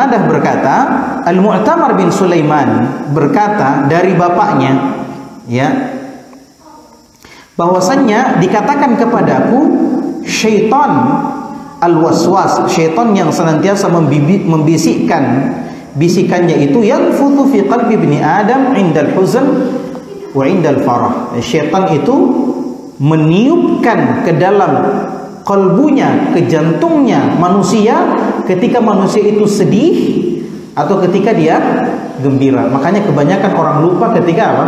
Qatadah berkata, Al-Mu'tamar bin Sulaiman berkata dari bapaknya, ya, bahwasannya dikatakan kepadaku syaitan al-waswas, syaitan yang senantiasa membisikkan bisikannya itu yanfuthu fi qalbi ibni Adam indal huzn wa indal farah. Syaitan itu meniupkan ke dalam kalbunya, ke jantungnya manusia ketika manusia itu sedih atau ketika dia gembira. Makanya kebanyakan orang lupa ketika apa?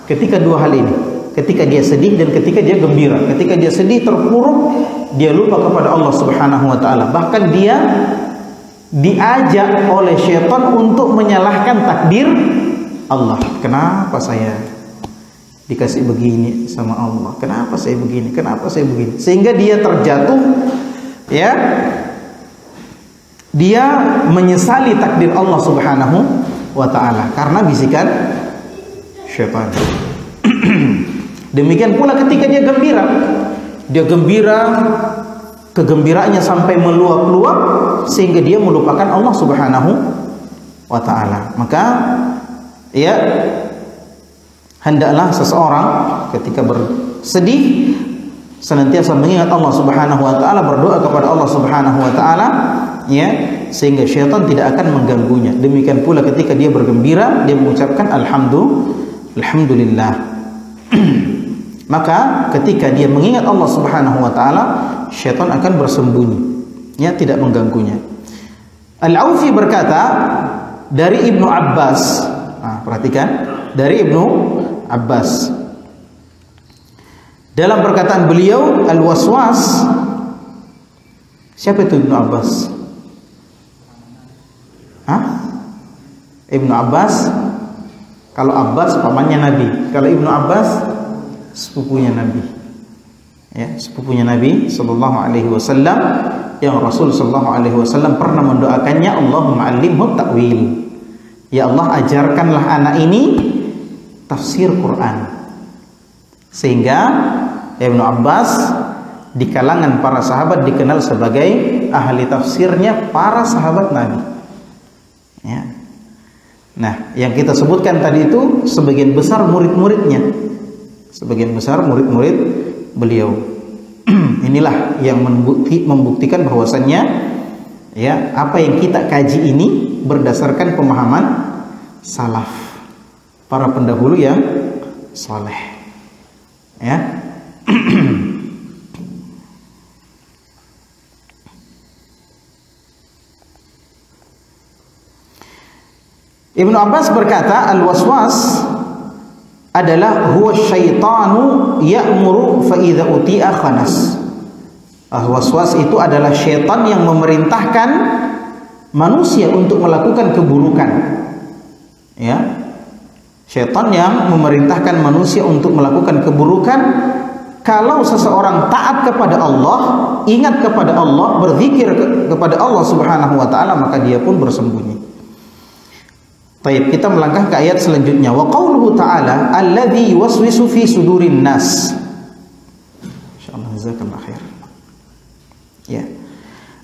Ketika dua hal ini. Ketika dia sedih dan ketika dia gembira. Ketika dia sedih terpuruk, dia lupa kepada Allah Subhanahu wa taala. Bahkan dia diajak oleh syaitan untuk menyalahkan takdir Allah. Kenapa saya dikasih begini sama Allah? Kenapa saya begini? Kenapa saya begini? Sehingga dia terjatuh, ya. Dia menyesali takdir Allah Subhanahu wa taala karena bisikan syaitan. Demikian pula ketika dia gembira. Dia gembira, kegembiraannya sampai meluap-luap sehingga dia melupakan Allah Subhanahu wa taala. Maka ya, hendaklah seseorang ketika bersedih senantiasa mengingat Allah Subhanahu wa taala, berdoa kepada Allah Subhanahu wa taala, ya, sehingga syaitan tidak akan mengganggunya. Demikian pula ketika dia bergembira, dia mengucapkan alhamdulillah. Maka ketika dia mengingat Allah Subhanahu wa taala, syaitan akan bersembunyi, ya, tidak mengganggunya. Al-Aufi berkata dari Ibnu Abbas, perhatikan, dari Ibnu Abbas dalam perkataan beliau, al-waswas. Siapa itu Ibnu Abbas? Ibnu Abbas, kalau Abbas pamannya Nabi, kalau Ibnu Abbas sepupunya Nabi, ya, sepupunya Nabi sallallahu alaihi wasallam, yang Rasul sallallahu alaihi wasallam pernah mendoakannya, Allahumma 'allimhu ta'wil, ya Allah ajarkanlah anak ini tafsir Quran. Sehingga Ibnu Abbas di kalangan para sahabat dikenal sebagai ahli tafsirnya para sahabat Nabi, ya. Nah, yang kita sebutkan tadi itu sebagian besar murid-muridnya, sebagian besar murid-murid beliau. Inilah yang membuktikan bahwasannya, ya, apa yang kita kaji ini berdasarkan pemahaman salaf, para pendahulu yang saleh, ya. Ibnu Abbas berkata, al-waswas adalah huwa syaitanu ya'muru fa idza uti'a khanas. Al-waswas itu adalah syaitan yang memerintahkan manusia untuk melakukan keburukan, ya. Syaitan yang memerintahkan manusia untuk melakukan keburukan. Kalau seseorang taat kepada Allah, ingat kepada Allah, berzikir kepada Allah Subhanahu wa taala, maka dia pun bersembunyi. Baik, kita melangkah ke ayat selanjutnya. Wa qauluhu ta'ala alladzi yuwaswisu fi sudurin nas. Insyaallah jazakallahu khair. Ya.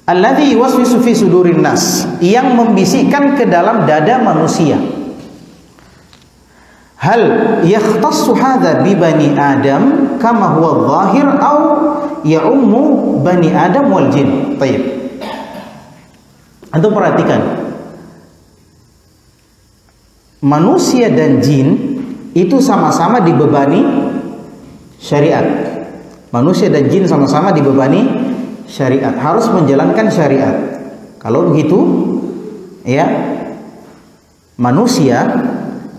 Alladzi yuwaswisu fi sudurin nas, yang membisikkan ke dalam dada manusia. Hal yakhtassu hadza bi bani Adam kama huwa adh-dhahir aw ya'ummu bani Adam wal jin. Baik. Antum perhatikan, manusia dan jin itu sama-sama dibebani syariat. Manusia dan jin sama-sama dibebani syariat, harus menjalankan syariat. Kalau begitu, ya, manusia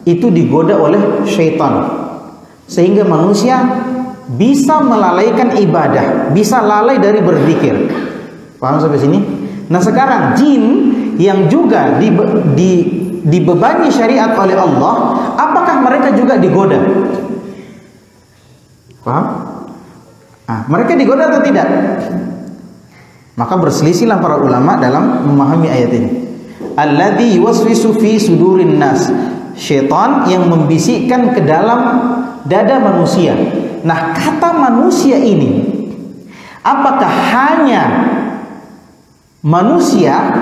itu digoda oleh syaitan sehingga manusia bisa melalaikan ibadah, bisa lalai dari berzikir. Paham sampai sini? Nah, sekarang jin yang juga dibebani syariat oleh Allah, apakah mereka juga digoda? Paham? Mereka digoda atau tidak? Maka berselisihlah para ulama dalam memahami ayat ini. Alladzi yuwaswisu fi sudurin nas, syaitan yang membisikkan ke dalam dada manusia. Nah, kata manusia ini, apakah hanya manusia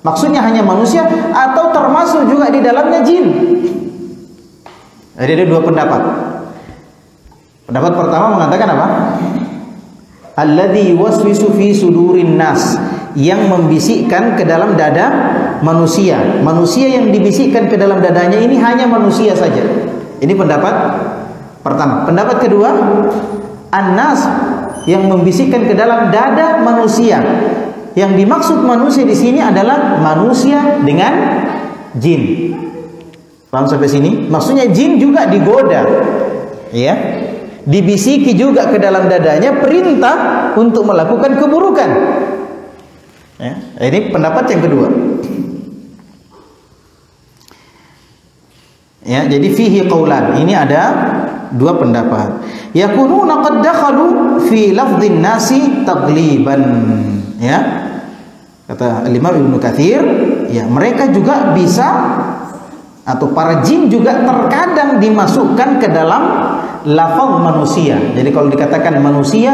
Maksudnya hanya manusia atau termasuk juga di dalamnya jin? Jadi ada dua pendapat. Pendapat pertama mengatakan apa? Alladzi yuwaswisu fi sudurin nas, yang membisikkan ke dalam dada manusia. Manusia yang dibisikkan ke dalam dadanya ini hanya manusia saja. Ini pendapat pertama. Pendapat kedua, an-nas, yang membisikkan ke dalam dada manusia. Yang dimaksud manusia di sini adalah manusia dengan jin. Paham sampai sini? Maksudnya jin juga digoda, ya, dibisiki juga ke dalam dadanya perintah untuk melakukan keburukan. Ya, ini pendapat yang kedua. Ya, jadi fihi qaulan. Ini ada dua pendapat. Yakununa qad dakhalu fi lafdhin nasi tagliban. Ya. Kata Imam Ibnu Katsir, ya, mereka juga bisa, atau para jin juga terkadang dimasukkan ke dalam lafaz manusia. Jadi kalau dikatakan manusia,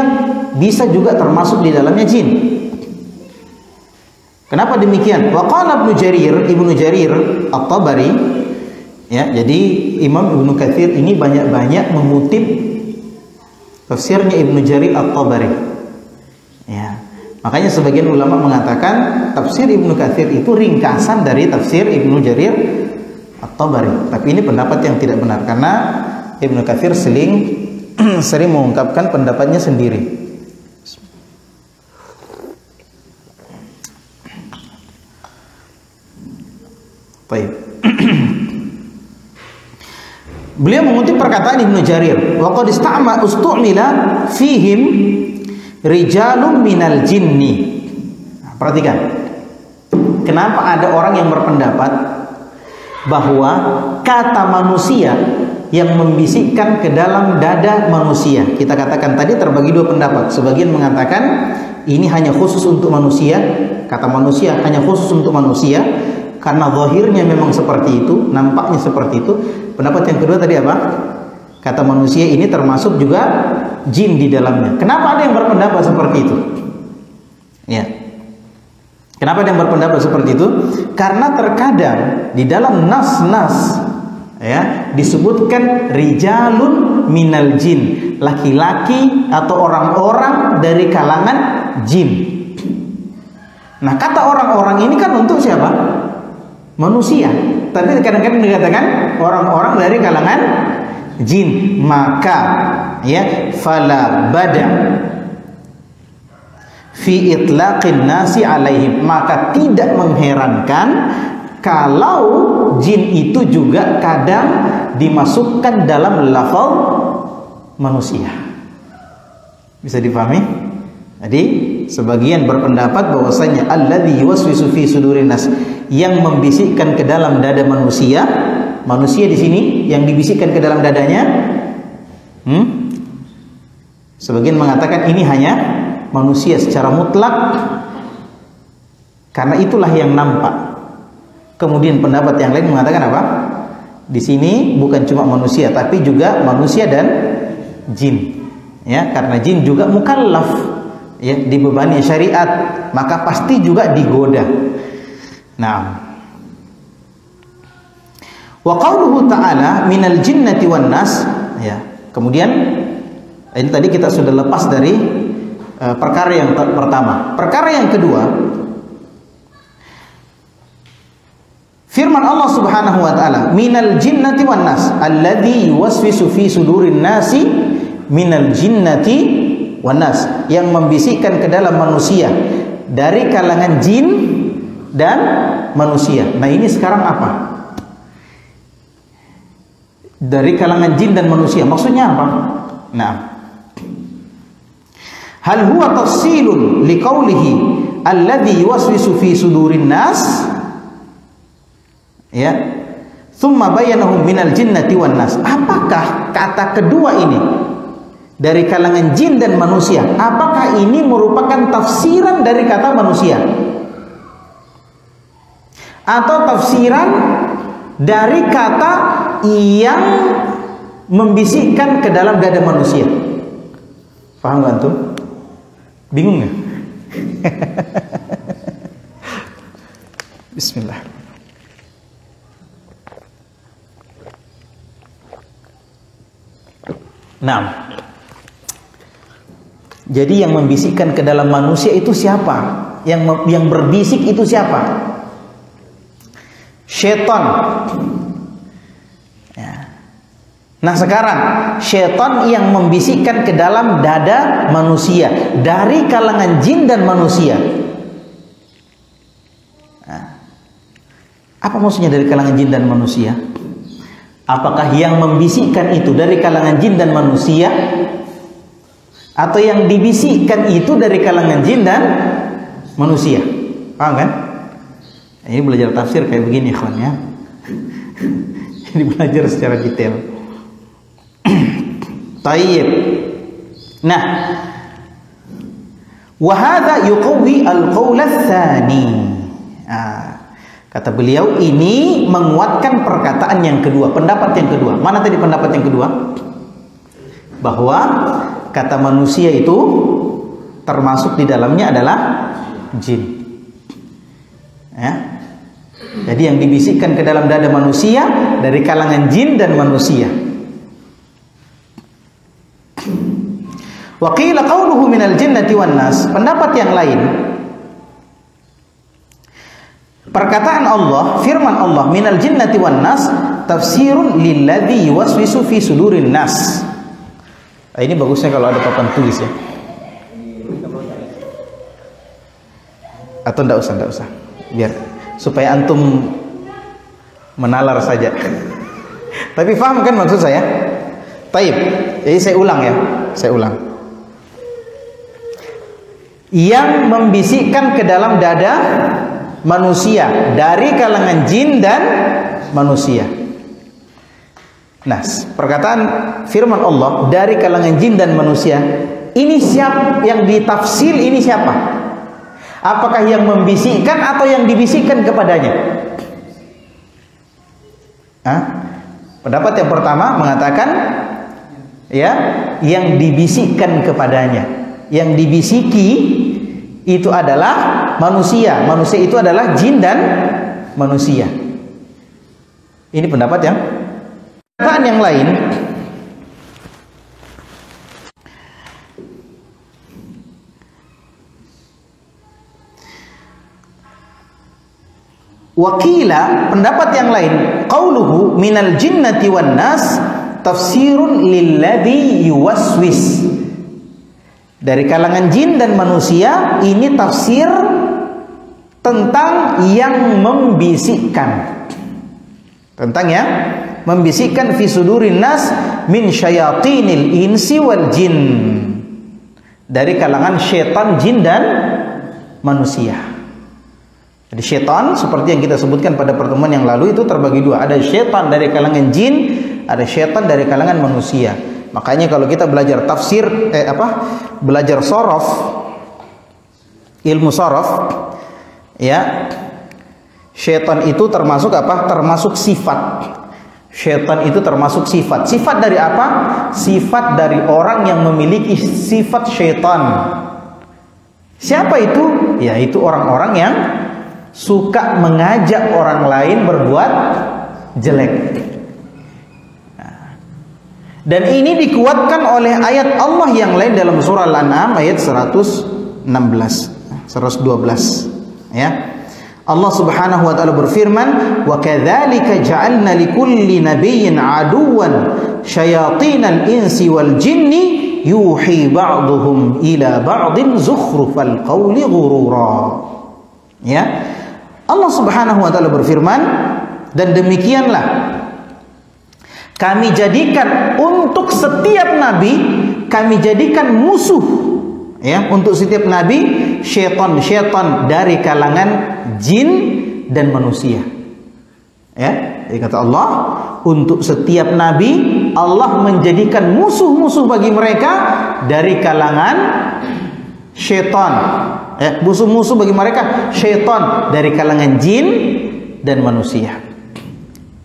bisa juga termasuk di dalamnya jin. Kenapa demikian? Wa qala Ibnu Jarir At-Tabari, ya, jadi Imam Ibnu Katsir ini banyak-banyak mengutip tafsirnya Ibnu Jarir At-Tabari. Ya. Makanya sebagian ulama mengatakan tafsir Ibnu Katsir itu ringkasan dari tafsir Ibnu Jarir At-Tabari. Tapi ini pendapat yang tidak benar, karena Ibnu Katsir sering mengungkapkan pendapatnya sendiri. Baik. Beliau mengutip perkataan Ibnu Jarir, wa qad ustu'mila fihim rijalun minal jinni. Perhatikan, kenapa ada orang yang berpendapat bahwa kata manusia yang membisikkan ke dalam dada manusia. Kita katakan tadi terbagi dua pendapat. Sebagian mengatakan ini hanya khusus untuk manusia, kata manusia hanya khusus untuk manusia, karena zahirnya memang seperti itu, nampaknya seperti itu. Pendapat yang kedua tadi apa? Kata manusia ini termasuk juga jin di dalamnya. Kenapa ada yang berpendapat seperti itu? Ya. Kenapa ada yang berpendapat seperti itu? Karena terkadang di dalam nas-nas, ya, disebutkan rijalun minal jin, laki-laki atau orang-orang dari kalangan jin. Nah, kata orang-orang ini kan untuk siapa? Manusia. Tapi kadang-kadang dikatakan orang-orang dari kalangan jin. Maka, ya, fala bada fi itlaqin nasi alaihim, maka tidak mengherankan kalau jin itu juga kadang dimasukkan dalam lafaz manusia. Bisa dipahami? Jadi sebagian berpendapat bahwasanya alladzi yuwaswisu fi sudurin nas, yang membisikkan ke dalam dada manusia. Manusia di sini yang dibisikkan ke dalam dadanya. Sebagian mengatakan ini hanya manusia secara mutlak, karena itulah yang nampak. Kemudian pendapat yang lain mengatakan apa? Di sini bukan cuma manusia, tapi juga manusia dan jin. Ya, karena jin juga mukallaf, ya, dibebani syariat, maka pasti juga digoda. Nah, wa qauluhu ta'ala minal jinnati wan nas, ya. Kemudian ini tadi kita sudah lepas dari perkara yang pertama. Perkara yang kedua, firman Allah Subhanahu wa taala, minal jinnati wan nas alladzi yuwaswisu fi sudurin nasi minal jinnati wan nas, yang membisikkan ke dalam manusia dari kalangan jin dan manusia. Nah, ini sekarang apa? Dari kalangan jin dan manusia, maksudnya apa? Nah, hal huwa tafsilun liqaulihi alladzi yuwaswisu fi sudurin nas, ya, thumma bayanahum minal jinnati wan nas. Apakah kata kedua ini dari kalangan jin dan manusia, apakah ini merupakan tafsiran dari kata manusia atau tafsiran dari kata yang membisikkan ke dalam dada manusia? Paham gak tuh? Bingung gak? Bismillah. Nah, jadi yang membisikkan ke dalam manusia itu siapa? Yang berbisik itu siapa? Syaitan. Ya. Nah sekarang syaitan yang membisikkan ke dalam dada manusia dari kalangan jin dan manusia. Nah, apa maksudnya dari kalangan jin dan manusia? Apakah yang membisikkan itu dari kalangan jin dan manusia, atau yang dibisikkan itu dari kalangan jin dan manusia? Paham kan? Ini belajar tafsir kayak begini, kawan ya. Ini belajar secara detail. Tayyib. Nah, wa hadza yuqawwi al-qaul ats-tsani. Kata beliau, ini menguatkan perkataan yang kedua, pendapat yang kedua. Mana tadi pendapat yang kedua? Bahwa kata manusia itu termasuk di dalamnya adalah jin. Ya. Jadi yang dibisikkan ke dalam dada manusia dari kalangan jin dan manusia. Wa qila qawluhu minal jinnati wan nas. Pendapat yang lain, perkataan Allah, firman Allah, minal jinnati wan nas tafsirun lilladzi yuwaswisu fi sudurin nas. Ini bagusnya kalau ada papan tulis ya. Atau enggak usah. Biar supaya antum menalar saja. Tapi paham kan maksud saya? Taib. Jadi saya ulang ya. Saya ulang. Yang membisikkan ke dalam dada manusia dari kalangan jin dan manusia. Nah, perkataan firman Allah dari kalangan jin dan manusia, ini siapa yang ditafsir, ini siapa? Apakah yang membisikkan atau yang dibisikkan kepadanya? Pendapat yang pertama mengatakan ya, yang dibisikkan kepadanya. Yang dibisiki itu adalah manusia. Manusia itu adalah jin dan manusia. Ini pendapat yang perkataan yang lain. Wakila, pendapat yang lain, qauluhu minal jinnati wan nas tafsirun lilladzi yuwaswis. Dari kalangan jin dan manusia, ini tafsir tentang yang membisikkan. Tentang yang membisikkan fi sudurin nas min syayatinil insi wal jin. Dari kalangan syaitan, jin dan manusia. Jadi syaitan seperti yang kita sebutkan pada pertemuan yang lalu itu terbagi dua. Ada syaitan dari kalangan jin, ada syaitan dari kalangan manusia. Makanya kalau kita belajar tafsir belajar sorof, ilmu sorof, ya, syaitan itu termasuk apa? Termasuk sifat. Syaitan itu termasuk sifat. Sifat dari apa? Sifat dari orang yang memiliki sifat syaitan. Siapa itu? Yaitu orang-orang yang suka mengajak orang lain berbuat jelek. Dan ini dikuatkan oleh ayat Allah yang lain dalam surah Al-An'am ayat 112. Ya. Allah Subhanahu wa taala berfirman, "Wa kadzalika ja'alna likulli nabiyyin 'aduwan syayatinal insi wal jinni yuhi ba'dhum ila ba'din zukhrufal qawli ghurura." Ya. Allah Subhanahu wa taala berfirman, dan demikianlah kami jadikan untuk setiap nabi, kami jadikan musuh, ya, untuk setiap nabi syaitan dari kalangan jin dan manusia. Ya, jadi kata Allah, untuk setiap nabi Allah menjadikan musuh-musuh bagi mereka dari kalangan syaitan. Ya, musuh-musuh bagi mereka syaitan dari kalangan jin dan manusia.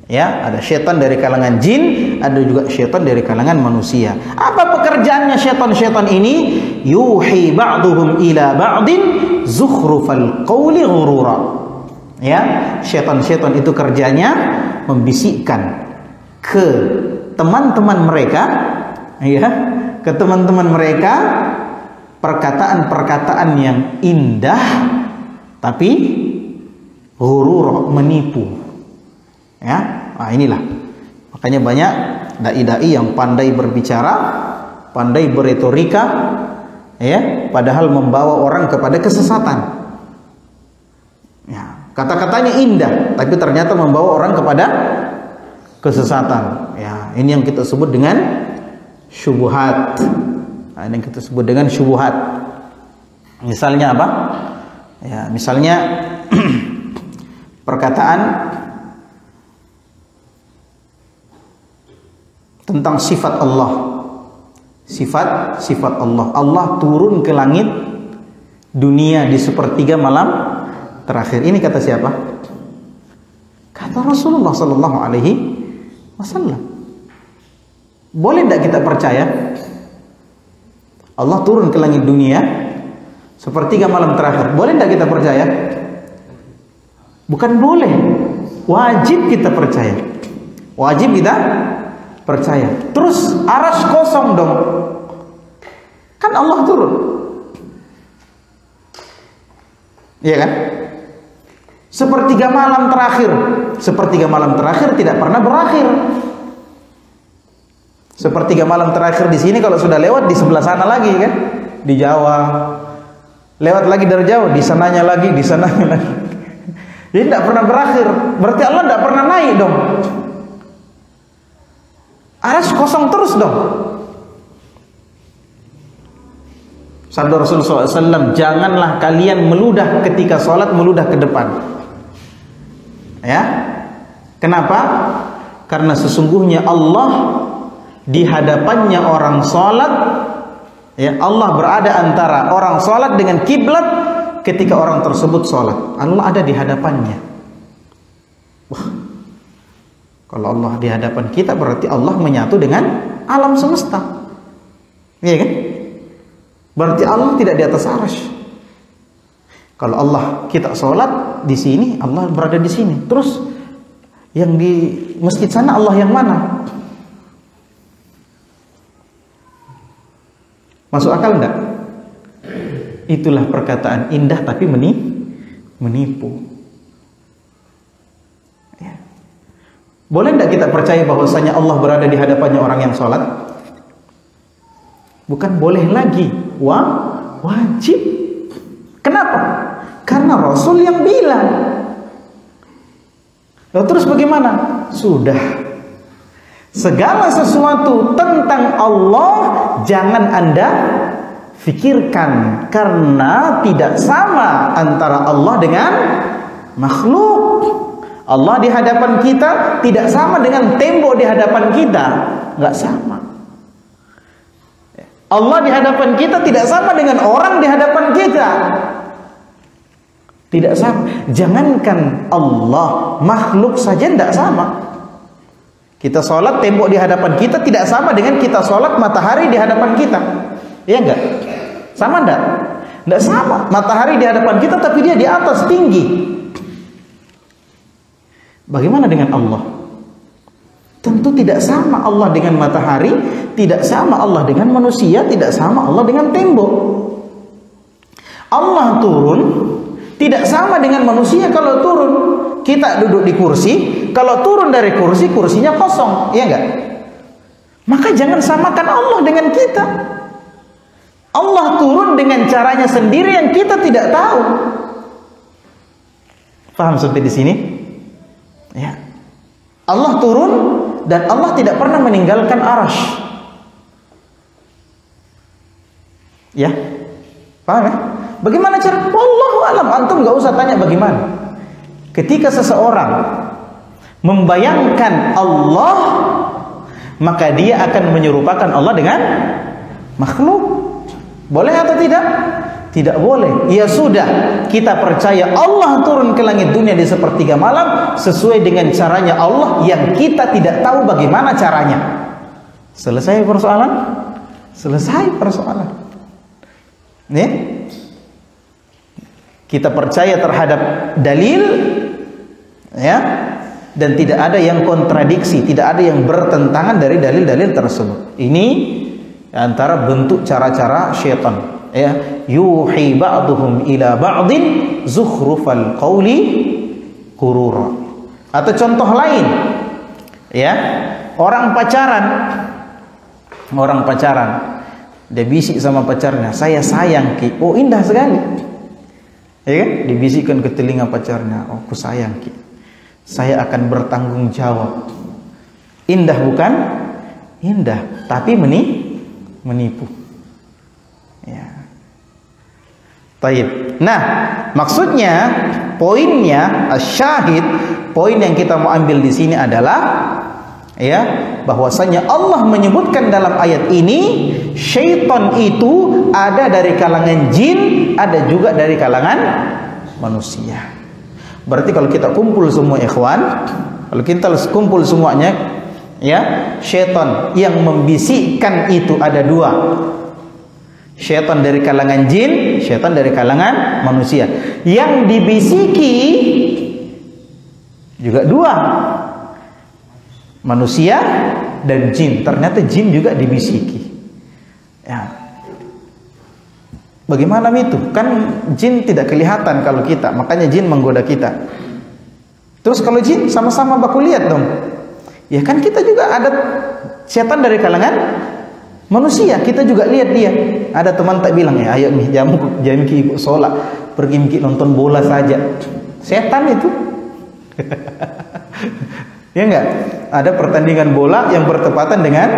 Ya, ada syaitan dari kalangan jin, ada juga syaitan dari kalangan manusia. Apa pekerjaannya syaitan-syaitan ini? Yuhi ba'duhum ila ba'din zukhrufal qawli ghurura. Ya, syaitan-syaitan itu kerjanya membisikkan ke teman-teman mereka, ya, ke teman-teman mereka perkataan-perkataan yang indah tapi ghurur, menipu. Ya, nah inilah. Makanya banyak dai-dai yang pandai berbicara, pandai beretorika, ya, padahal membawa orang kepada kesesatan. Ya, kata-katanya indah, tapi ternyata membawa orang kepada kesesatan. Ya, ini yang kita sebut dengan syubhat. Nah, ini yang kita sebut dengan syubhat. Misalnya apa? Ya, misalnya perkataan tentang sifat Allah. Sifat Allah. Allah turun ke langit dunia di sepertiga malam terakhir. Ini kata siapa? Kata Rasulullah sallallahu alaihi wasallam. Boleh tidak kita percaya Allah turun ke langit dunia sepertiga malam terakhir? Boleh tidak kita percaya? Bukan boleh, wajib kita percaya. Wajib kita percaya. Terus arsy kosong dong, kan Allah turun, iya kan? Sepertiga malam terakhir. Sepertiga malam terakhir tidak pernah berakhir. Sepertiga malam terakhir di sini kalau sudah lewat di sebelah sana lagi kan, di Jawa. Lewat lagi dari jauh, di sananya lagi, di sananya lagi. Jadi tidak pernah berakhir. Berarti Allah tidak pernah naik dong. Arsy kosong terus dong. Sabda Rasulullah SAW, janganlah kalian meludah ketika sholat, meludah ke depan. Ya, kenapa? Karena sesungguhnya Allah di hadapannya orang sholat, ya, Allah berada antara orang sholat dengan kiblat ketika orang tersebut sholat. Allah ada di hadapannya. Wah, kalau Allah di hadapan kita berarti Allah menyatu dengan alam semesta, iya kan? Berarti Allah tidak di atas arsy. Kalau Allah kita sholat di sini, Allah berada di sini. Terus yang di masjid sana Allah yang mana? Masuk akal enggak? Itulah perkataan indah tapi menipu. Ya. Boleh enggak kita percaya bahwasanya Allah berada di hadapannya orang yang sholat? Bukan boleh lagi, wajib. Kenapa? Karena Rasul yang bilang. Lalu terus bagaimana? Sudah. Segala sesuatu tentang Allah jangan Anda fikirkan, karena tidak sama antara Allah dengan makhluk. Allah di hadapan kita tidak sama dengan tembok di hadapan kita, nggak sama. Allah di hadapan kita tidak sama dengan orang di hadapan kita, tidak sama. Jangankan Allah, makhluk saja tidak sama. Kita sholat, tembok di hadapan kita tidak sama dengan kita sholat matahari di hadapan kita. Iya enggak? Sama enggak? Enggak sama. Matahari di hadapan kita tapi dia di atas, tinggi. Bagaimana dengan Allah? Tentu tidak sama Allah dengan matahari, tidak sama Allah dengan manusia, tidak sama Allah dengan tembok. Allah turun tidak sama dengan manusia. Kalau turun, kita duduk di kursi, kalau turun dari kursi, kursinya kosong, iya enggak? Maka jangan samakan Allah dengan kita. Allah turun dengan caranya sendiri yang kita tidak tahu. Paham sampai di sini? Ya. Allah turun dan Allah tidak pernah meninggalkan arsy. Ya. Paham ya? Bagaimana cara? Wallahu alam, antum nggak usah tanya bagaimana. Ketika seseorang membayangkan Allah, maka dia akan menyerupakan Allah dengan makhluk. Boleh atau tidak? Tidak boleh. Ya sudah, kita percaya Allah turun ke langit dunia di sepertiga malam sesuai dengan caranya Allah yang kita tidak tahu bagaimana caranya. Selesai persoalan? Selesai persoalan. Nih, kita percaya terhadap dalil, Ya. Dan tidak ada yang kontradiksi, tidak ada yang bertentangan dari dalil-dalil tersebut. Ini antara bentuk cara-cara syaitan, ya. Yuhi ba'duhum ila ba'din zukhrufal qawli ghurura. Atau contoh lain, ya, orang pacaran, dia bisik sama pacarnya, saya sayang ki. Oh, indah sekali, ya kan? Dibisikkan ke telinga pacarnya, oh, aku sayang ki, saya akan bertanggung jawab. Indah bukan? Indah, tapi menipu. Ya. Taib. Nah, maksudnya, poinnya, asyahid, poin yang kita mau ambil di sini adalah, ya, bahwasanya Allah menyebutkan dalam ayat ini, syaitan itu ada dari kalangan jin, ada juga dari kalangan manusia. Berarti kalau kita kumpul semua ikhwan, kalau kita kumpul semuanya, ya, syaitan yang membisikkan itu ada dua. Syaitan dari kalangan jin, syaitan dari kalangan manusia. Yang dibisiki juga dua, manusia dan jin. Ternyata jin juga dibisiki. Ya. Bagaimana itu? Kan jin tidak kelihatan kalau kita, makanya jin menggoda kita. Terus kalau jin sama-sama baku lihat dong. Ya kan kita juga ada setan dari kalangan manusia, kita juga lihat dia. Ada teman tak bilang, ya ayo nih jam ki ikut sholat, pergi ki nonton bola saja. Setan itu. Ya enggak? Ada pertandingan bola yang bertepatan dengan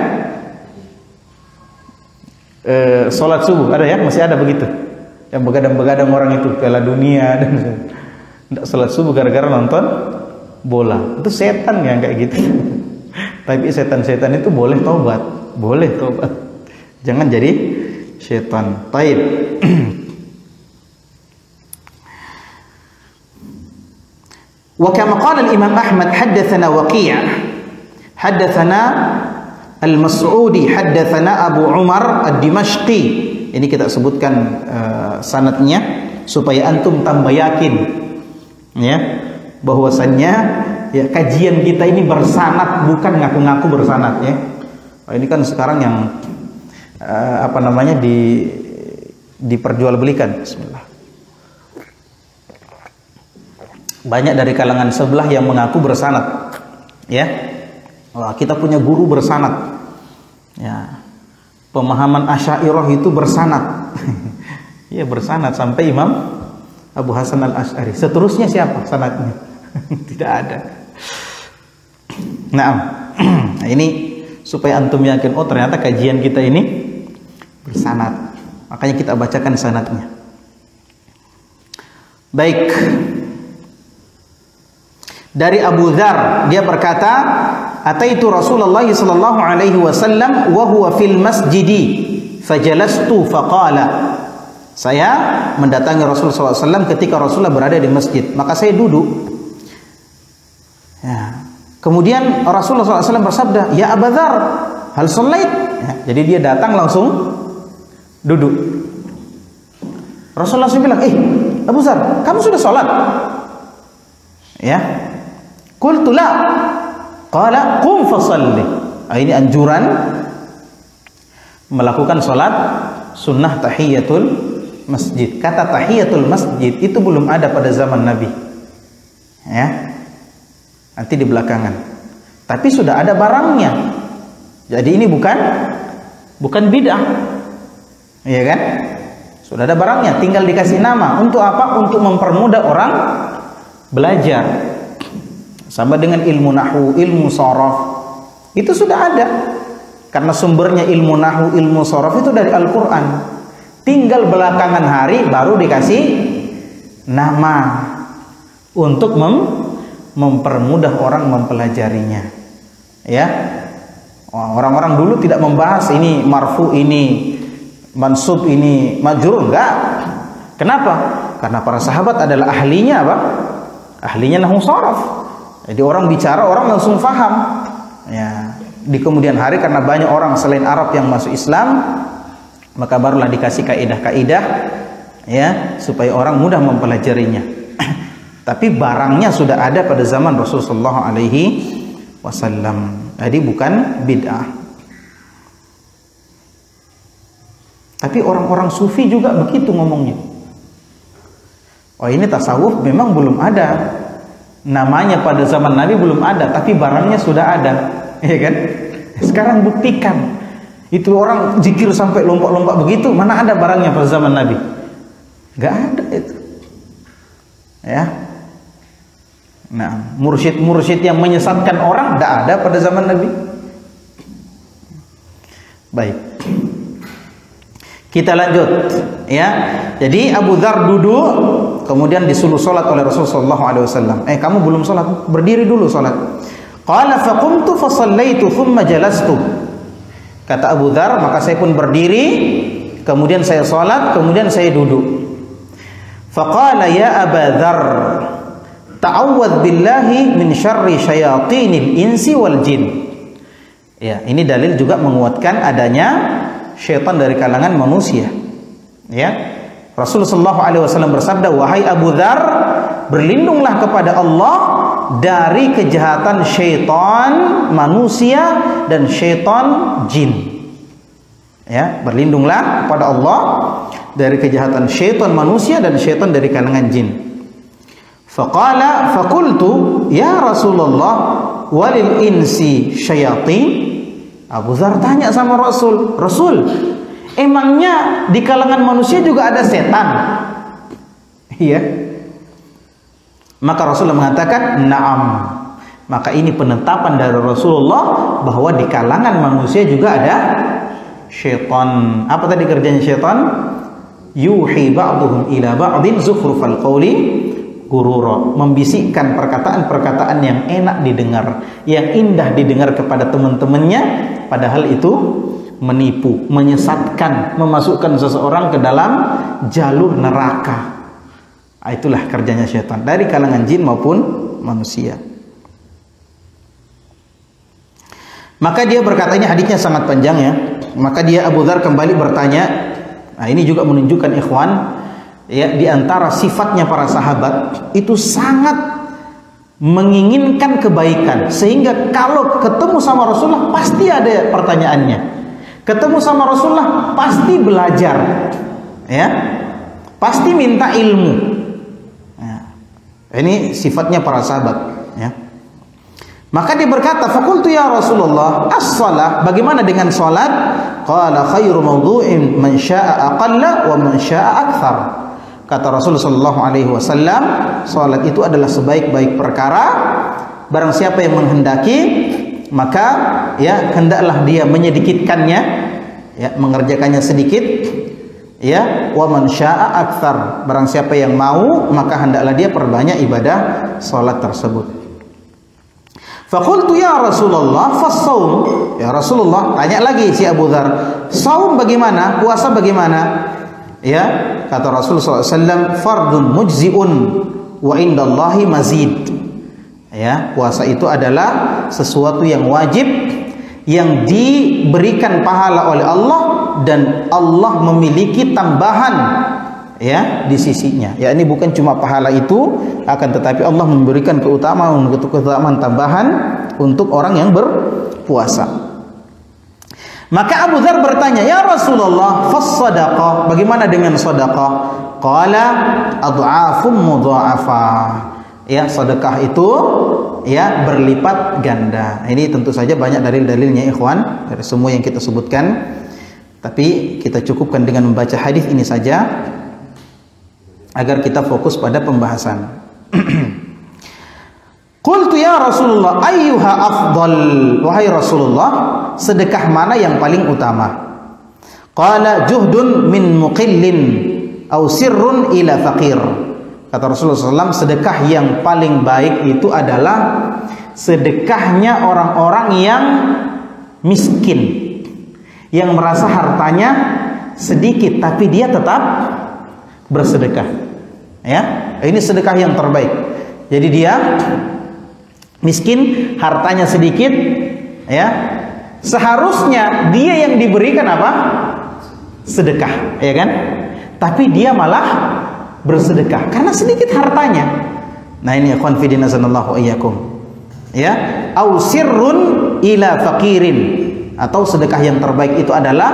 sholat subuh, ada ya, masih ada begitu, yang begadang-begadang orang itu Piala Dunia dan tidak sholat subuh gara-gara nonton bola. Itu setan yang kayak gitu. Tapi setan-setan itu boleh tobat, jangan jadi setan. Taib. Wa kama qala al-Imam Ahmad haddatsana Waqi' haddatsana Al-Mas'udi haddatsana Abu Umar Ad-Dimashqi. Ini kita sebutkan sanadnya supaya antum tambah yakin, ya, bahwasannya, ya, kajian kita ini bersanad, bukan ngaku-ngaku bersanad, ya. Ini kan sekarang yang diperjualbelikan. Bismillah. Banyak dari kalangan sebelah yang mengaku bersanad, ya. Wah, kita punya guru bersanad, ya, pemahaman Asy'ariyah itu bersanad. Ya, bersanad sampai Imam Abu Hasan Al-Asy'ari. Seterusnya siapa sanadnya? Tidak ada. Nah, ini supaya antum yakin, oh ternyata kajian kita ini bersanad. Makanya kita bacakan sanadnya. Baik. Dari Abu Dzar, dia berkata, ataitu Rasulullah sallallahu alaihi wasallam wa huwa fil masjidi fajalastu faqala. Saya mendatangi Rasulullah SAW ketika Rasulullah berada di masjid, maka saya duduk. Ya. Kemudian Rasulullah SAW bersabda, ya Abu Dzar, hal shallait? Ya, jadi dia datang langsung duduk. Rasulullah SAW bilang, Abu Dzar, kamu sudah sholat? Ya. Qultu la. Qala qum fasalli. Ini anjuran melakukan sholat sunnah tahiyatul masjid. Kata tahiyatul masjid itu belum ada pada zaman Nabi, ya, nanti di belakangan. Tapi sudah ada barangnya. Jadi ini bukan bid'ah, ya kan? Sudah ada barangnya, tinggal dikasih nama. Untuk apa? Untuk mempermudah orang belajar. Sama dengan ilmu nahwu, ilmu sharaf, itu sudah ada. Karena sumbernya ilmu nahwu, ilmu sharaf itu dari Al-Quran. Tinggal belakangan hari baru dikasih nama untuk mempermudah orang mempelajarinya. Ya, orang-orang dulu tidak membahas ini marfu, ini mansub, ini majrur, enggak. Kenapa? Karena para sahabat adalah ahlinya apa? Ahlinya nahwu sharaf. Jadi orang bicara, orang langsung faham. Ya, di kemudian hari karena banyak orang selain Arab yang masuk Islam, maka barulah dikasih kaidah-kaidah, ya, supaya orang mudah mempelajarinya. Tapi barangnya sudah ada pada zaman Rasulullah SAW. Jadi bukan bid'ah. Tapi orang-orang sufi juga begitu ngomongnya. Oh, ini tasawuf memang belum ada. Namanya pada zaman Nabi belum ada, tapi barangnya sudah ada. Ya kan? Sekarang buktikan. Itu orang zikir sampai lompat-lompat begitu, mana ada barangnya pada zaman Nabi? Gak ada itu. Ya. Nah, mursyid-mursyid yang menyesatkan orang tidak ada pada zaman Nabi. Baik. Kita lanjut, ya. Jadi Abu Dzar duduk, kemudian disuruh salat oleh Rasulullah SAW. Kamu belum salat, berdiri dulu salat. Qala faqumtu fa shallaitu thumma jalastu. Kata Abu Dzar, maka saya pun berdiri, kemudian saya salat, kemudian saya duduk. Faqala ya Aba Dzar, ta'awwadz billahi min syarri syayatinil insi wal jin. Ya, ini dalil juga menguatkan adanya syaitan dari kalangan manusia. Ya. Rasulullah SAW bersabda, wahai Abu Dzar, berlindunglah kepada Allah dari kejahatan syaitan manusia dan syaitan jin. Ya, berlindunglah kepada Allah dari kejahatan syaitan manusia dan syaitan dari kalangan jin. Faqala faqultu ya Rasulullah walil insi syayatin. Abu Dzar tanya sama Rasul, emangnya di kalangan manusia juga ada setan? Iya. Maka Rasulullah mengatakan, na'am. Maka ini penetapan dari Rasulullah bahwa di kalangan manusia juga ada syaitan. Apa tadi kerjanya syaitan? Yuhi ba'duhum ila ba'din zukhrufal qawli gurura, membisikkan perkataan-perkataan yang enak didengar, yang indah didengar kepada teman-temannya, padahal itu menipu, menyesatkan, memasukkan seseorang ke dalam jalur neraka. Itulah kerjanya syaitan dari kalangan jin maupun manusia. Maka dia berkata, ini hadisnya sangat panjang ya. Maka dia Abu Dzar kembali bertanya. Nah, ini juga menunjukkan ikhwan, ya, di antara sifatnya para sahabat itu sangat menginginkan kebaikan, sehingga kalau ketemu sama Rasulullah pasti ada pertanyaannya, ketemu sama Rasulullah pasti belajar, ya, pasti minta ilmu. Ya. Ini sifatnya para sahabat, ya. Maka dia berkata, faqultu ya Rasulullah, as-shalah, bagaimana dengan salat? Qala khairu mawdu'in man syaa'a aqalla wa man syaa'a aktsar. Kata Rasulullah sallallahu alaihi wasallam, salat itu adalah sebaik-baik perkara. Barang siapa yang menghendaki, maka ya hendaklah dia menyedikitkannya, ya, mengerjakannya sedikit, ya, wa man syaa'a aktsar. Barang siapa yang mau, maka hendaklah dia perbanyak ibadah salat tersebut. Faqultu ya Rasulullah fas-shaum. Ya Rasulullah, tanya lagi si Abu Dzar, saum bagaimana? Puasa bagaimana? Ya, kata Rasulullah SAW, fardun mujzi'un wa indallahi mazid. Ya, puasa itu adalah sesuatu yang wajib, yang diberikan pahala oleh Allah, dan Allah memiliki tambahan, ya, di sisinya. Ya, ini bukan cuma pahala itu, akan tetapi Allah memberikan keutamaan tambahan untuk orang yang berpuasa. Maka Abu Dzar bertanya, ya Rasulullah, fas-shadaqah, bagaimana dengan sedekah? Qala ad'afum mudha'afah. Ya, sedekah itu ya berlipat ganda. Ini tentu saja banyak dalil-dalilnya ikhwan dari semua yang kita sebutkan. Tapi kita cukupkan dengan membaca hadis ini saja agar kita fokus pada pembahasan. Qultu ya Rasulullah ayyuha afdal, wahai Rasulullah, sedekah mana yang paling utama? Qala juhdun min muqillin aw sirrun ila faqir. Kata Rasulullah SAW, sedekah yang paling baik itu adalah sedekahnya orang-orang yang miskin, yang merasa hartanya sedikit tapi dia tetap bersedekah. Ya, ini sedekah yang terbaik. Jadi dia miskin, hartanya sedikit, ya, seharusnya dia yang diberikan apa? Sedekah, ya kan? Tapi dia malah bersedekah karena sedikit hartanya. Nah ini ikhwan fillah sanallahu iyyakum. Ya, au sirrun ila fakirin, atau sedekah yang terbaik itu adalah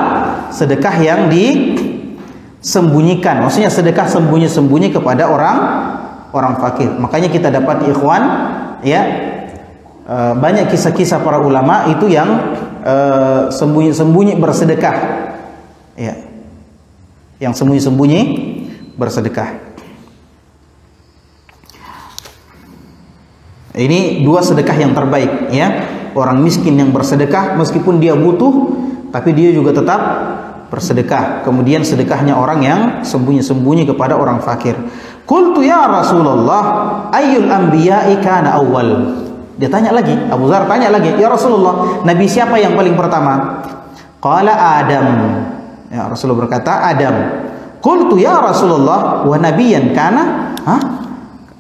sedekah yang disembunyikan. Maksudnya sedekah sembunyi-sembunyi kepada orang fakir. Makanya kita dapat ikhwan, ya, banyak kisah-kisah para ulama itu yang sembunyi-sembunyi bersedekah, ya, yang sembunyi-sembunyi bersedekah. Ini dua sedekah yang terbaik, ya. Orang miskin yang bersedekah meskipun dia butuh, tapi dia juga tetap bersedekah. Kemudian sedekahnya orang yang sembunyi-sembunyi kepada orang fakir. Qultu ya Rasulullah, ayyul anbiya'i kana awwal? Dia tanya lagi, Abu Dzar tanya lagi, ya Rasulullah, nabi siapa yang paling pertama? Qala Adam. Ya, Rasulullah berkata Adam. Qultu ya Rasulullah, wa nabiyyan kana? Hah?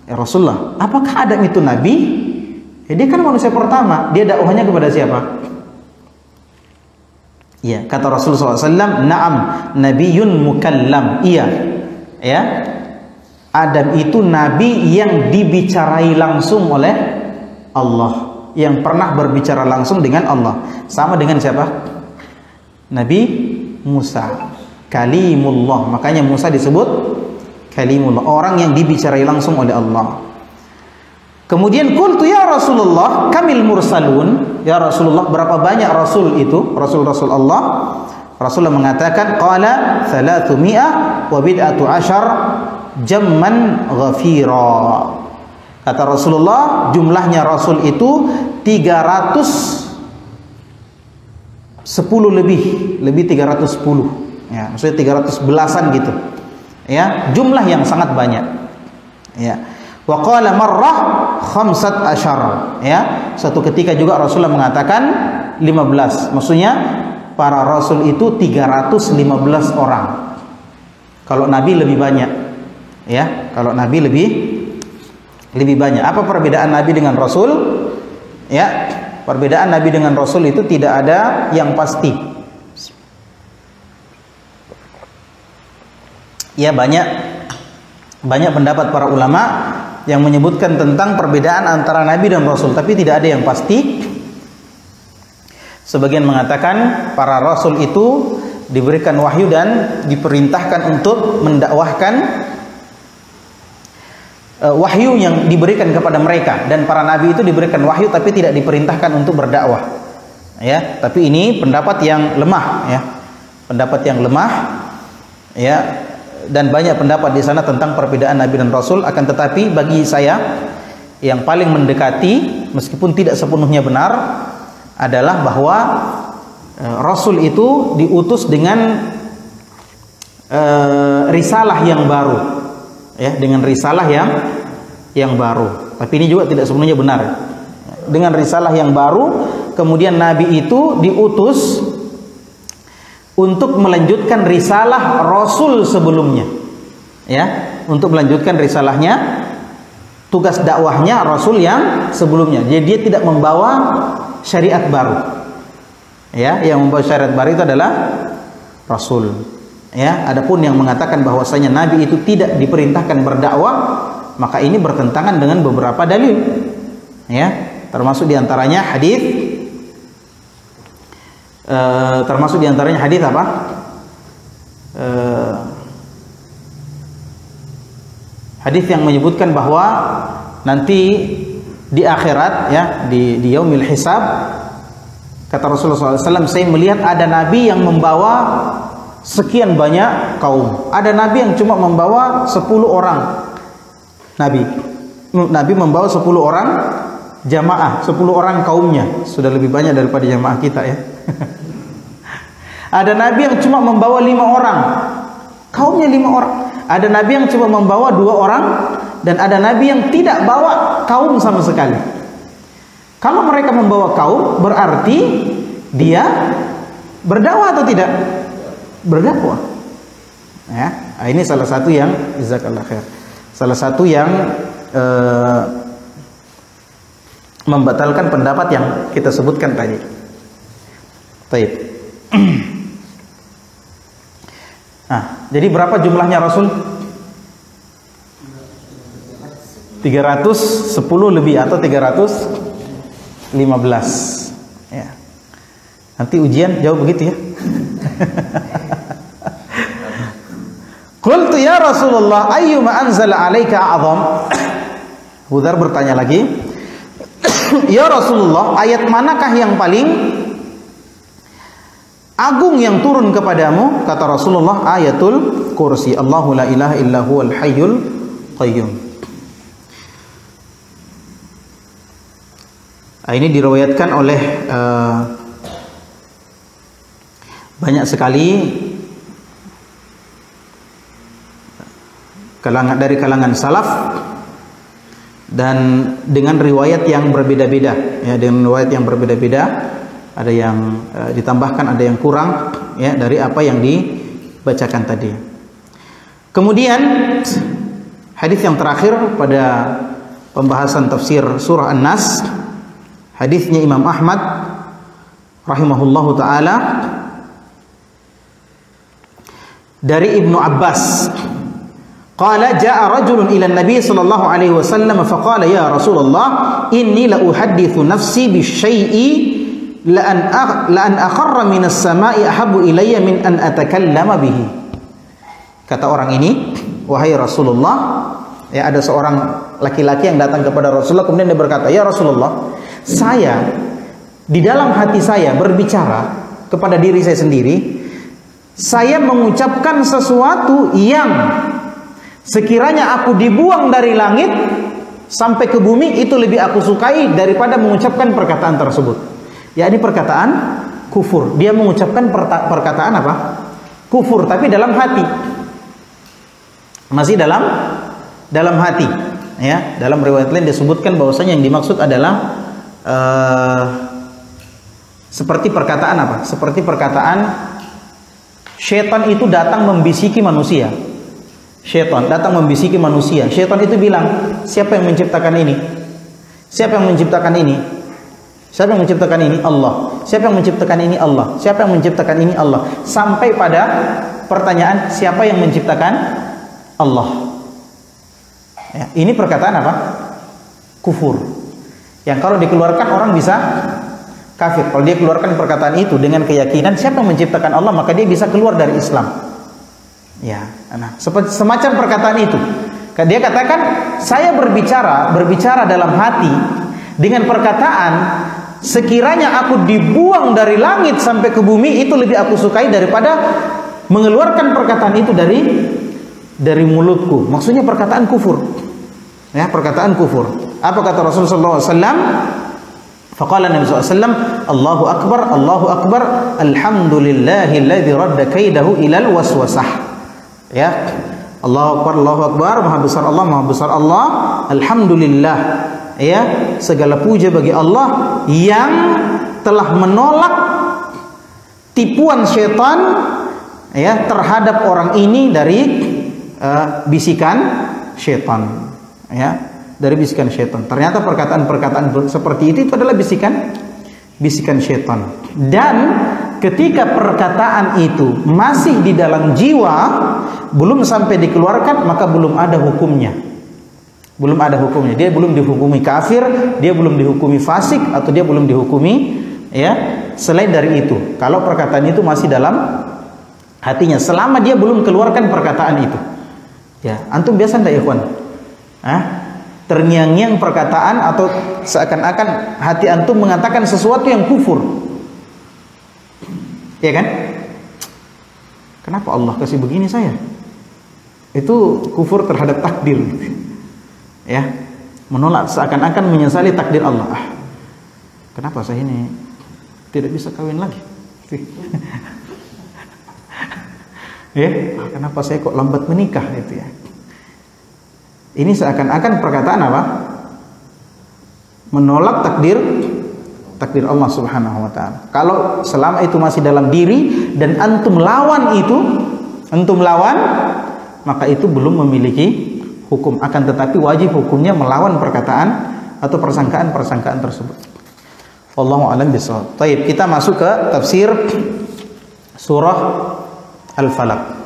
Ya Rasulullah, apakah Adam itu nabi? Ya, dia kan manusia pertama. Dia dakwahnya kepada siapa? Ya, kata Rasulullah SAW, na'am, nabiyyun mukallam. Iya, ya. Adam itu nabi yang dibicarai langsung oleh Allah, yang pernah berbicara langsung dengan Allah. Sama dengan siapa? Nabi Musa, kalimullah. Makanya Musa disebut kalimullah, orang yang dibicarai langsung oleh Allah. Kemudian qultu ya Rasulullah, kamil mursalun? Ya Rasulullah, berapa banyak rasul itu? Rasul-rasul Allah. Rasulullah mengatakan qala 300 wa bid'atu asyar jamman ghafira. Kata Rasulullah, jumlahnya rasul itu 310 lebih 310. Ya, maksudnya 300 belasan gitu. Ya, jumlah yang sangat banyak. Ya. Wa qala marrah 15. Ya, suatu ketika juga Rasulullah mengatakan 15. Maksudnya para rasul itu 315 orang. Kalau nabi lebih banyak. Ya, kalau nabi lebih banyak. Apa perbedaan nabi dengan rasul? Ya, perbedaan nabi dengan rasul itu tidak ada yang pasti. Ya, banyak pendapat para ulama yang menyebutkan tentang perbedaan antara nabi dan rasul, tapi tidak ada yang pasti. Sebagian mengatakan para rasul itu diberikan wahyu dan diperintahkan untuk mendakwahkan wahyu yang diberikan kepada mereka, dan para nabi itu diberikan wahyu tapi tidak diperintahkan untuk berdakwah. Ya, tapi ini pendapat yang lemah, ya. Pendapat yang lemah, ya. Dan banyak pendapat di sana tentang perbedaan nabi dan rasul. Akan tetapi bagi saya yang paling mendekati, meskipun tidak sepenuhnya benar, adalah bahwa rasul itu diutus dengan risalah yang baru, ya, dengan risalah yang baru. Tapi ini juga tidak sepenuhnya benar. Dengan risalah yang baru, kemudian nabi itu diutus untuk melanjutkan risalah rasul sebelumnya, ya, untuk melanjutkan risalahnya, tugas dakwahnya rasul yang sebelumnya. Jadi dia tidak membawa syariat baru, ya. Yang membawa syariat baru itu adalah rasul, ya. Adapun yang mengatakan bahwasanya nabi itu tidak diperintahkan berdakwah, maka ini bertentangan dengan beberapa dalil, ya. Termasuk diantaranya hadis. Termasuk diantaranya hadis apa? Hadis yang menyebutkan bahwa nanti di akhirat, ya, di yaumil hisab, kata Rasulullah SAW, saya melihat ada nabi yang membawa sekian banyak kaum. Ada nabi yang cuma membawa 10 orang. Nabi membawa 10 orang jamaah, 10 orang kaumnya. Sudah lebih banyak daripada jamaah kita, ya. Ada nabi yang cuma membawa 5 orang, kaumnya 5 orang. Ada nabi yang cuma membawa 2 orang, dan ada nabi yang tidak bawa kaum sama sekali. Kalau mereka membawa kaum, berarti dia berdakwah atau tidak? Berdakwah. Ya, ini salah satu yang jazakallahu khair. Salah satu yang membatalkan pendapat yang kita sebutkan tadi. Baik. Nah, jadi berapa jumlahnya rasul? 310 lebih atau 315. Ya. Nanti ujian jawab begitu ya. Qultu ya Rasulullah ayyuma anzala 'alaika a'zam. Abu Dzar bertanya lagi, ya Rasulullah, ayat manakah yang paling agung yang turun kepadamu? Kata Rasulullah, ayatul kursi. Allahu la ilaha illa huwal hayyul qayyum. Ini diriwayatkan oleh banyak sekali dari kalangan salaf, dan dengan riwayat yang berbeda-beda, ya, dengan riwayat yang berbeda-beda, ada yang ditambahkan, ada yang kurang, ya, dari apa yang dibacakan tadi. Kemudian hadis yang terakhir pada pembahasan tafsir surah An-Nas, hadisnya Imam Ahmad rahimahullahu taala dari Ibnu Abbas. Qala jaa rajulun ila an-nabi sallallahu alaihi wasallam faqala ya Rasulullah inni la uhadditsu nafsi bisyai'i la an akharra minas sama'i ahabbu ilayya min an atakallama bihi. Kata orang ini, wahai Rasulullah, ya, ada seorang laki-laki yang datang kepada Rasulullah, kemudian dia berkata, ya Rasulullah, saya di dalam hati saya berbicara kepada diri saya sendiri, saya mengucapkan sesuatu yang sekiranya aku dibuang dari langit sampai ke bumi, itu lebih aku sukai daripada mengucapkan perkataan tersebut. Ya, ini perkataan kufur. Dia mengucapkan perkataan apa? Kufur, tapi dalam hati. Masih dalam hati. Ya, dalam riwayat lain disebutkan bahwasanya yang dimaksud adalah seperti perkataan apa? Seperti perkataan syaitan itu datang membisiki manusia. Syaitan datang membisiki manusia. Syaitan itu bilang, siapa yang menciptakan ini? Siapa yang menciptakan ini? Siapa yang menciptakan ini? Allah. Siapa yang menciptakan ini? Allah. Siapa yang menciptakan ini? Allah. Sampai pada pertanyaan, siapa yang menciptakan? Allah. Ya, ini perkataan apa? Kufur. Yang kalau dikeluarkan orang bisa kafir. Kalau dia keluarkan perkataan itu dengan keyakinan siapa yang menciptakan Allah, maka dia bisa keluar dari Islam. Ya, nah, semacam perkataan itu. Dia katakan, saya berbicara dalam hati dengan perkataan, sekiranya aku dibuang dari langit sampai ke bumi, itu lebih aku sukai daripada mengeluarkan perkataan itu dari mulutku. Maksudnya perkataan kufur. Ya, perkataan kufur. Apa kata Rasulullah SAW? Faqala Nabi SAW, Allahu Akbar, alhamdulillahilladzi radda kaidahu ilal waswasah. Ya, Allahu Akbar, maha besar Allah, alhamdulillah, ya, segala puja bagi Allah yang telah menolak tipuan syaitan, ya, terhadap orang ini dari bisikan syaitan, ya, dari bisikan syaitan. Ternyata perkataan-perkataan seperti itu adalah bisikan syaitan. Dan ketika perkataan itu masih di dalam jiwa, belum sampai dikeluarkan, maka belum ada hukumnya. Belum ada hukumnya. Dia belum dihukumi kafir, dia belum dihukumi fasik, atau dia belum dihukumi, ya, selain dari itu. Kalau perkataan itu masih dalam hatinya, selama dia belum keluarkan perkataan itu. Ya, antum biasa enggak, ikhwan? Terngiang-ngiang perkataan, atau seakan-akan hati antum mengatakan sesuatu yang kufur. Ya kan? Kenapa Allah kasih begini saya? Itu kufur terhadap takdir. Ya, menolak, seakan-akan menyesali takdir Allah. Kenapa saya ini tidak bisa kawin lagi? Ya, kenapa saya kok lambat menikah, itu ya. Ini seakan-akan perkataan apa? Menolak takdir Allah Subhanahu wa taala. Kalau selama itu masih dalam diri dan antum lawan, maka itu belum memiliki hukum. Akan tetapi wajib hukumnya melawan perkataan atau persangkaan tersebut. Wallahu a'lam bishawab. Baik, kita masuk ke tafsir surah Al-Falaq.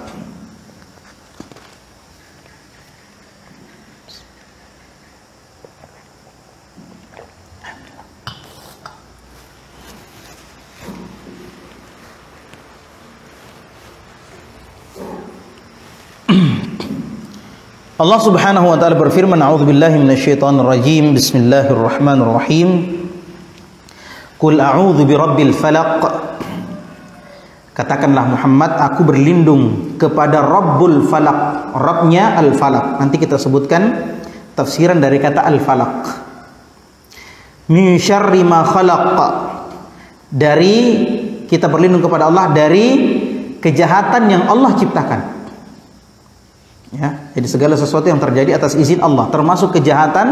Allah Subhanahu wa taala berfirman, "A'udzubillahi minasyaitonir rajim. Bismillahirrahmanirrahim. Qul a'udzu birabbil falaq." Katakanlah Muhammad, aku berlindung kepada Rabbul Falaq. Rabbnya Al-Falaq. Nanti kita sebutkan tafsiran dari kata Al-Falaq. Min syarri ma khalaq. Dari, kita berlindung kepada Allah dari kejahatan yang Allah ciptakan. Ya, jadi segala sesuatu yang terjadi atas izin Allah, termasuk kejahatan,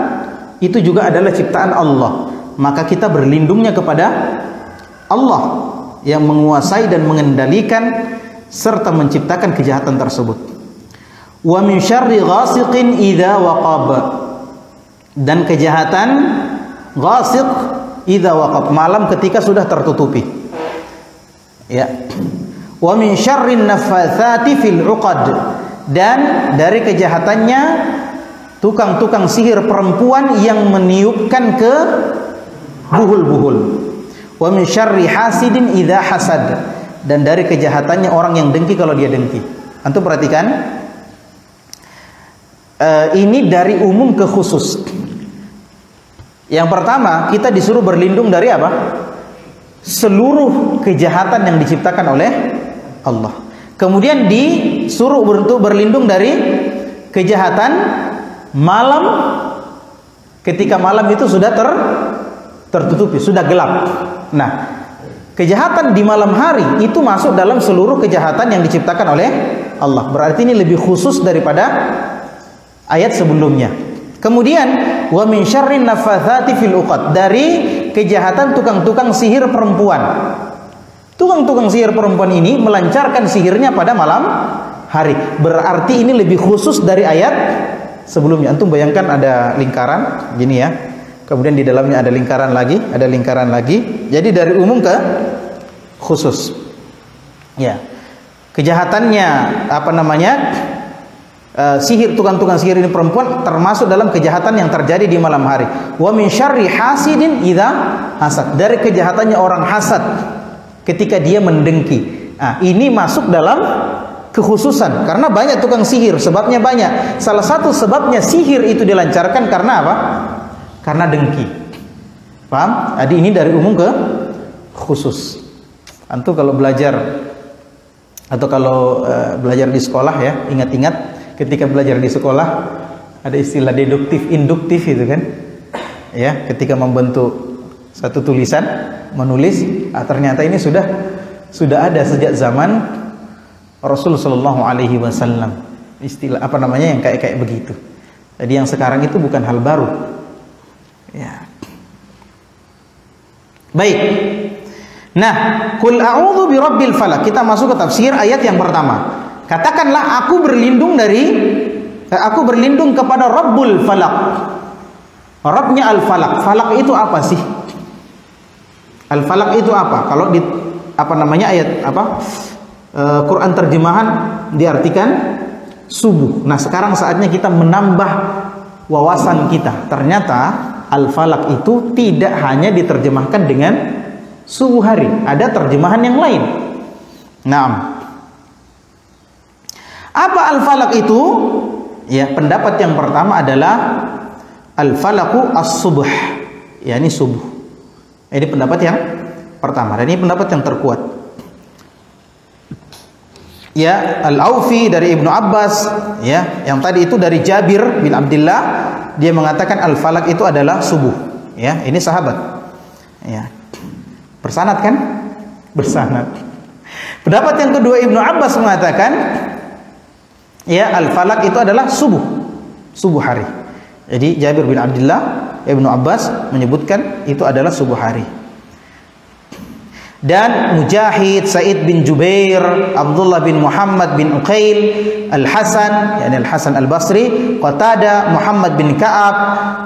itu juga adalah ciptaan Allah. Maka kita berlindungnya kepada Allah yang menguasai dan mengendalikan serta menciptakan kejahatan tersebut. Wa min syarri ghasiqin idza waqab. Dan kejahatan ghasiq idza waqab, malam ketika sudah tertutupi. Ya. Wa min syarrin naffatsati fil 'uqad. Dan dari kejahatannya tukang-tukang sihir perempuan yang meniupkan ke buhul-buhul. Wa min syarri hasidin idza hasad. Dan dari kejahatannya orang yang dengki kalau dia dengki. Antum perhatikan, ini dari umum ke khusus. Yang pertama, kita disuruh berlindung dari apa? Seluruh kejahatan yang diciptakan oleh Allah. Kemudian disuruh untuk berlindung dari kejahatan malam ketika malam itu sudah tertutupi, sudah gelap. Nah, kejahatan di malam hari itu masuk dalam seluruh kejahatan yang diciptakan oleh Allah. Berarti ini lebih khusus daripada ayat sebelumnya. Kemudian wa min syarrin naffatsati fil 'uqad, dari kejahatan tukang-tukang sihir perempuan. Tukang-tukang sihir perempuan ini melancarkan sihirnya pada malam hari. Berarti ini lebih khusus dari ayat sebelumnya. Antum bayangkan ada lingkaran gini ya. Kemudian di dalamnya ada lingkaran lagi, ada lingkaran lagi. Jadi dari umum ke khusus. Ya. Kejahatannya sihir, tukang-tukang sihir ini perempuan termasuk dalam kejahatan yang terjadi di malam hari. Wa min syarri hasidin idza hasad. Dari kejahatannya orang hasad ketika dia mendengki. Nah, ini masuk dalam kekhususan karena banyak tukang sihir, sebabnya banyak. Salah satu sebabnya sihir itu dilancarkan karena apa? Karena dengki. Paham? Jadi ini dari umum ke khusus. Antum kalau belajar atau kalau belajar di sekolah ya, ingat-ingat ketika belajar di sekolah ada istilah deduktif, induktif itu kan. Ya, ketika membentuk satu tulisan, menulis, ternyata ini sudah ada sejak zaman Rasul sallallahu alaihi wasallam. Istilah yang kayak begitu. Jadi yang sekarang itu bukan hal baru. Ya. Baik. Nah, qul a'udzu birabbil falaq. Kita masuk ke tafsir ayat yang pertama. Katakanlah aku berlindung kepada Rabbul Falaq. Rabbnya Al-Falaq. Falaq itu apa sih? Al-Falaq itu apa? Kalau di ayat Quran terjemahan diartikan subuh. Nah, sekarang saatnya kita menambah wawasan kita. Ternyata Al-Falaq itu tidak hanya diterjemahkan dengan subuh hari, ada terjemahan yang lain. Nah, apa Al-Falaq itu? Ya, pendapat yang pertama adalah Al-Falaqu as-subh, yakni subuh. Ini pendapat yang pertama dan ini pendapat yang terkuat. Ya, Al-Aufi dari Ibnu Abbas, ya, yang tadi itu dari Jabir bin Abdullah, dia mengatakan Al-Falaq itu adalah subuh. Ya, ini sahabat. Ya. Bersanad kan? Bersanad. Pendapat yang kedua Ibnu Abbas mengatakan ya, Al-Falaq itu adalah subuh hari. Jadi Jabir bin Abdullah, Ibnu Abbas menyebutkan itu adalah subuh hari. Dan Mujahid, Sa'id bin Jubair, Abdullah bin Muhammad bin Uqail, Al-Hasan, yakni Al-Hasan Al-Basri, Qatada, Muhammad bin Ka'ab,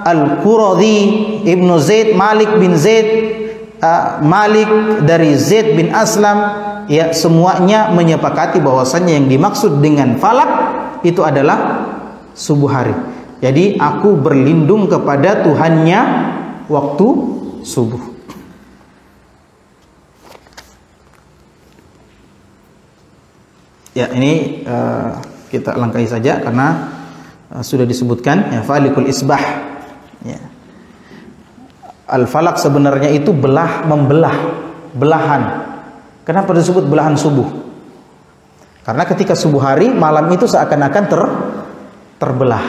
Al-Quradhi, Ibnu Zaid, Malik bin Zaid, Malik dari Zaid bin Aslam, ya, semuanya menyepakati bahwasannya yang dimaksud dengan falak itu adalah subuh hari. Jadi aku berlindung kepada Tuhannya waktu subuh. Ya, ini kita langkahi saja karena sudah disebutkan ya, falikul isbah ya. Al-falak sebenarnya itu membelah, belahan. Kenapa disebut belahan subuh? Karena ketika subuh hari, malam itu seakan-akan terbelah,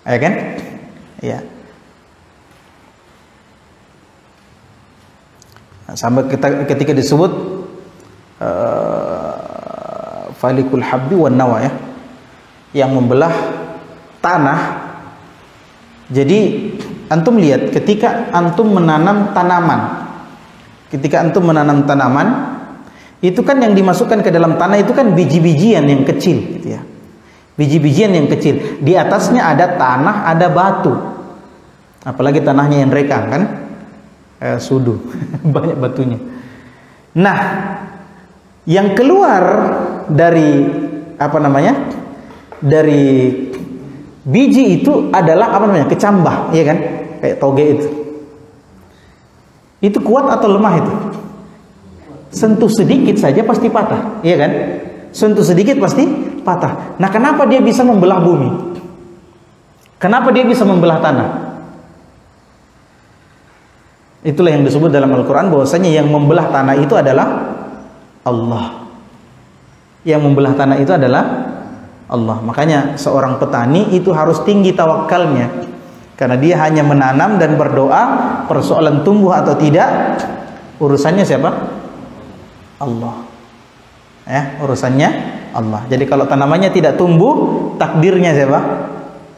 ya kan? Ya. Sampai ketika disebut falikul habbi wan nawa ya, yang membelah tanah. Jadi antum lihat ketika antum menanam tanaman, itu kan yang dimasukkan ke dalam tanah itu kan biji-bijian yang kecil gitu ya. Biji-bijian yang kecil. Di atasnya ada tanah, ada batu. Apalagi tanahnya yang rekang kan? Sudu. Banyak batunya. Nah, yang keluar dari dari biji itu adalah kecambah, ya kan? Kayak toge itu. Itu kuat atau lemah itu? Sentuh sedikit saja pasti patah, iya kan? Sentuh sedikit pasti patah. Nah, kenapa dia bisa membelah bumi? Kenapa dia bisa membelah tanah? Itulah yang disebut dalam Al-Quran bahwasanya yang membelah tanah itu adalah Allah. Yang membelah tanah itu adalah Allah. Makanya seorang petani itu harus tinggi tawakalnya, karena dia hanya menanam dan berdoa. Persoalan tumbuh atau tidak urusannya siapa? Allah. Ya, urusannya Allah. Jadi kalau tanamannya tidak tumbuh, takdirnya siapa?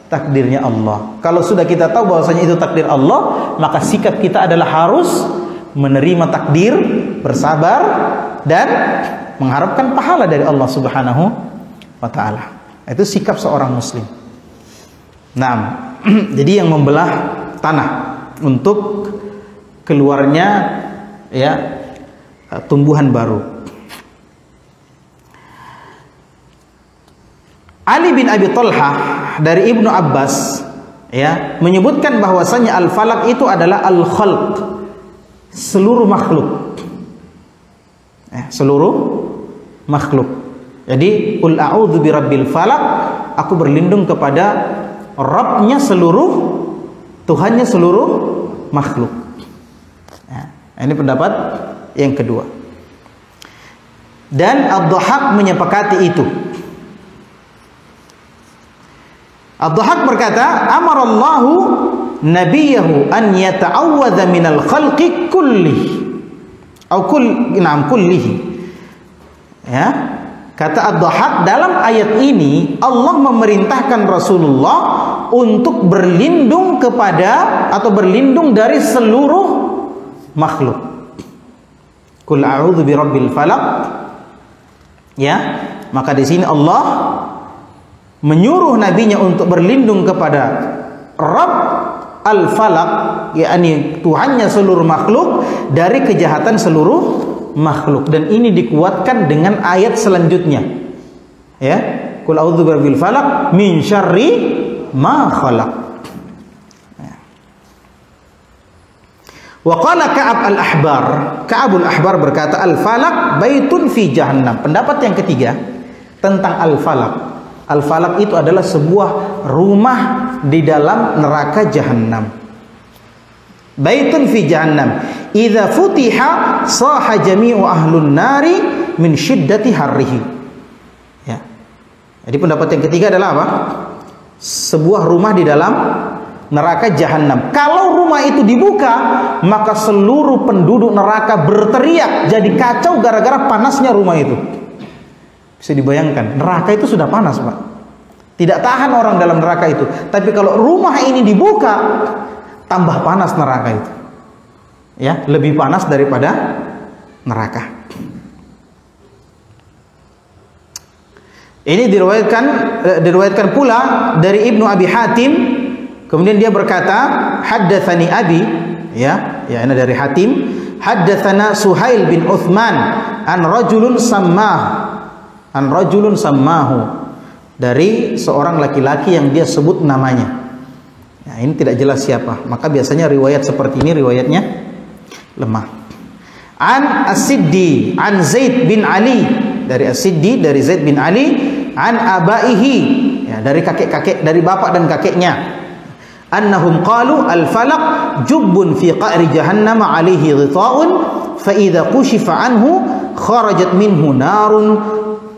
Takdirnya Allah. Kalau sudah kita tahu bahwasanya itu takdir Allah, maka sikap kita adalah harus menerima takdir, bersabar, dan mengharapkan pahala dari Allah Subhanahu wa ta'ala. Itu sikap seorang muslim. Nah, jadi yang membelah tanah untuk keluarnya ya tumbuhan baru. Ali bin Abi Thalhah dari Ibnu Abbas ya menyebutkan bahwasanya al-falak itu adalah al-khalq, seluruh makhluk. Seluruh makhluk. Jadi qul a'udzu birabbil falaq, aku berlindung kepada Rabbnya seluruh, Tuhannya seluruh makhluk. Ini pendapat yang kedua. Dan Ad-Dhahhak menyepakati itu. Ad-Dhahhak berkata, amarallahu nabiyahu an yata'awwadha minal khalqi kullihi atau kullihi. Ya. Kata Ad-Dhahhak, dalam ayat ini Allah memerintahkan Rasulullah untuk berlindung kepada atau berlindung dari seluruh makhluk. Qul a'udzu birabbil falaq. Ya, maka di sini Allah menyuruh nabinya untuk berlindung kepada Rabb al-Falaq, yakni Tuhannya seluruh makhluk, dari kejahatan seluruh makhluk. Dan ini dikuatkan dengan ayat selanjutnya. Ya, qul a'udzu birabbil falaq min syarri ma khalaq. Wa qala Ka'ab al-Ahbar, Ka'abul Ahbar berkata, al-falaq baitun fi jahannam. Pendapat yang ketiga tentang al-falaq. Al-falaq itu adalah sebuah rumah di dalam neraka jahannam. Baitun fi jahannam. Idza futiha saha jami'u ahlun nari min syiddati harrihi. Ya. Jadi pendapat yang ketiga adalah apa? Sebuah rumah di dalam neraka jahanam. Kalau rumah itu dibuka, maka seluruh penduduk neraka berteriak jadi kacau gara-gara panasnya rumah itu. Bisa dibayangkan, neraka itu sudah panas, Pak. Tidak tahan orang dalam neraka itu. Tapi kalau rumah ini dibuka, tambah panas neraka itu. Ya, lebih panas daripada neraka. Ini diriwayatkan pula dari Ibnu Abi Hatim. Kemudian dia berkata, haddatsani abi, ya ini dari Hatim, haddatsana Suhail bin Uthman an rajulun sammahu, dari seorang laki-laki yang dia sebut namanya. Ya, ini tidak jelas siapa. Maka biasanya riwayat seperti ini riwayatnya lemah. An As-Siddi an Zaid bin Ali, dari As-Siddi dari Zaid bin Ali, an abaihi, ya, dari kakek-kakek, dari bapak dan kakeknya. Annahum qalu al-falaq jubbun fi qa'ri jahannam 'alaihi ghita'un fa idza kushifa anhu kharajat minhu narun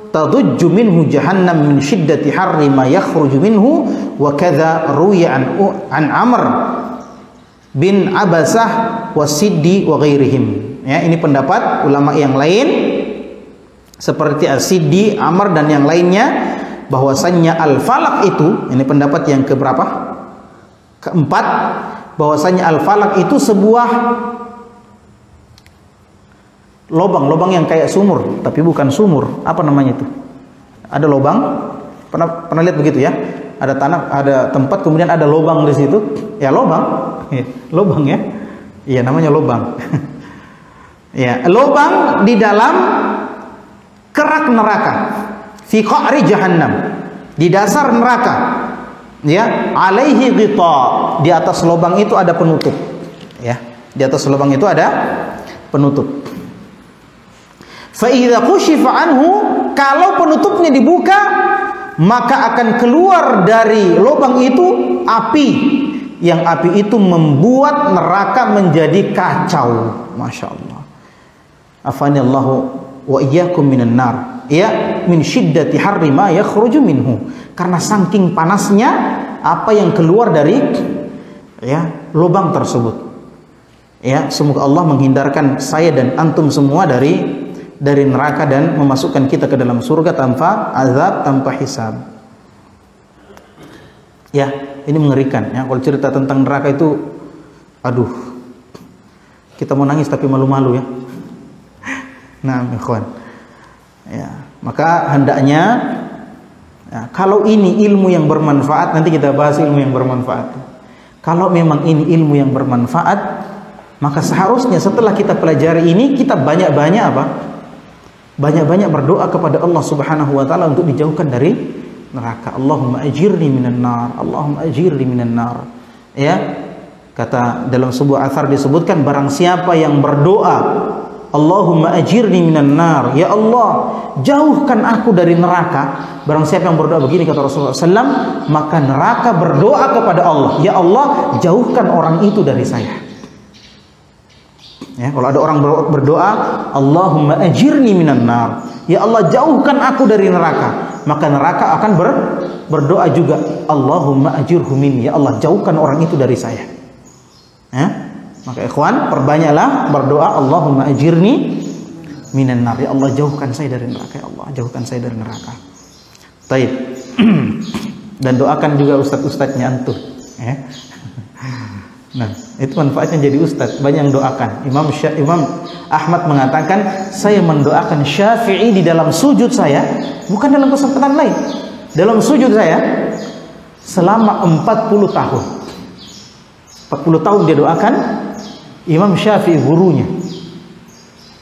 tadujju minhu jahannam min shiddati harri ma yakhruju minhu wa kadza ruwiya an Amr bin Abasah was-Siddi wa ghairihim. Ya, ini pendapat ulama yang lain seperti As-Siddi, Amr dan yang lainnya, bahwasannya al-falaq itu, ini pendapat yang keberapa? Keempat, bahwasannya al-falaq itu sebuah lobang yang kayak sumur, tapi bukan sumur. Apa namanya itu? Ada lobang, pernah lihat begitu ya? Ada tanah, ada tempat, kemudian ada lobang di situ. Ya lobang, lobang ya. Iya namanya lobang. Ya, lobang di dalam kerak neraka. Fi qa'ri jahannam, di dasar neraka. Ya, alaihi ghita, di atas lubang itu ada penutup. Ya, di atas lubang itu ada penutup. Fa idza kushifa anhu, kalau penutupnya dibuka, maka akan keluar dari lubang itu api, yang api itu membuat neraka menjadi kacau. Masya Allah. Afanillahu wa iyyakum minan nar. Ya, min syiddati harri ma yakhruju minhu, karena saking panasnya apa yang keluar dari ya lubang tersebut. Ya, semoga Allah menghindarkan saya dan antum semua dari neraka dan memasukkan kita ke dalam surga tanpa azab, tanpa hisab. Ya, ini mengerikan ya, kalau cerita tentang neraka itu aduh, kita mau nangis tapi malu-malu ya. Nah, ikhwan, ya, maka hendaknya ya, kalau ini ilmu yang bermanfaat, nanti kita bahas ilmu yang bermanfaat. Kalau memang ini ilmu yang bermanfaat, maka seharusnya setelah kita pelajari ini, kita banyak-banyak apa? Banyak-banyak berdoa kepada Allah Subhanahu wa taala untuk dijauhkan dari neraka. Allahumma ajirni minan nar, Allahumma ajirni minan nar. Ya, kata dalam sebuah athar disebutkan, barang siapa yang berdoa Allahumma ajirni minan nar, ya Allah jauhkan aku dari neraka. Barang siapa yang berdoa begini, kata Rasulullah SAW, maka neraka berdoa kepada Allah, ya Allah jauhkan orang itu dari saya. Ya, kalau ada orang berdoa Allahumma ajirni minan nar, ya Allah jauhkan aku dari neraka, maka neraka akan berdoa juga, Allahumma ajirhu minni, ya Allah jauhkan orang itu dari saya. Ya? Maka ikhwan, perbanyaklah berdoa Allahumma ajirni minan nar, ya Allah jauhkan saya dari neraka, ya Allah jauhkan saya dari neraka. Baik. Dan doakan juga ustaz-ustaznya antum ya. Nah, itu manfaatnya jadi ustaz, banyak yang doakan. Imam Ahmad mengatakan, saya mendoakan Syafi'i di dalam sujud saya, bukan dalam kesempatan lain, dalam sujud saya selama 40 tahun. 40 tahun dia doakan Imam Syafi'i, gurunya.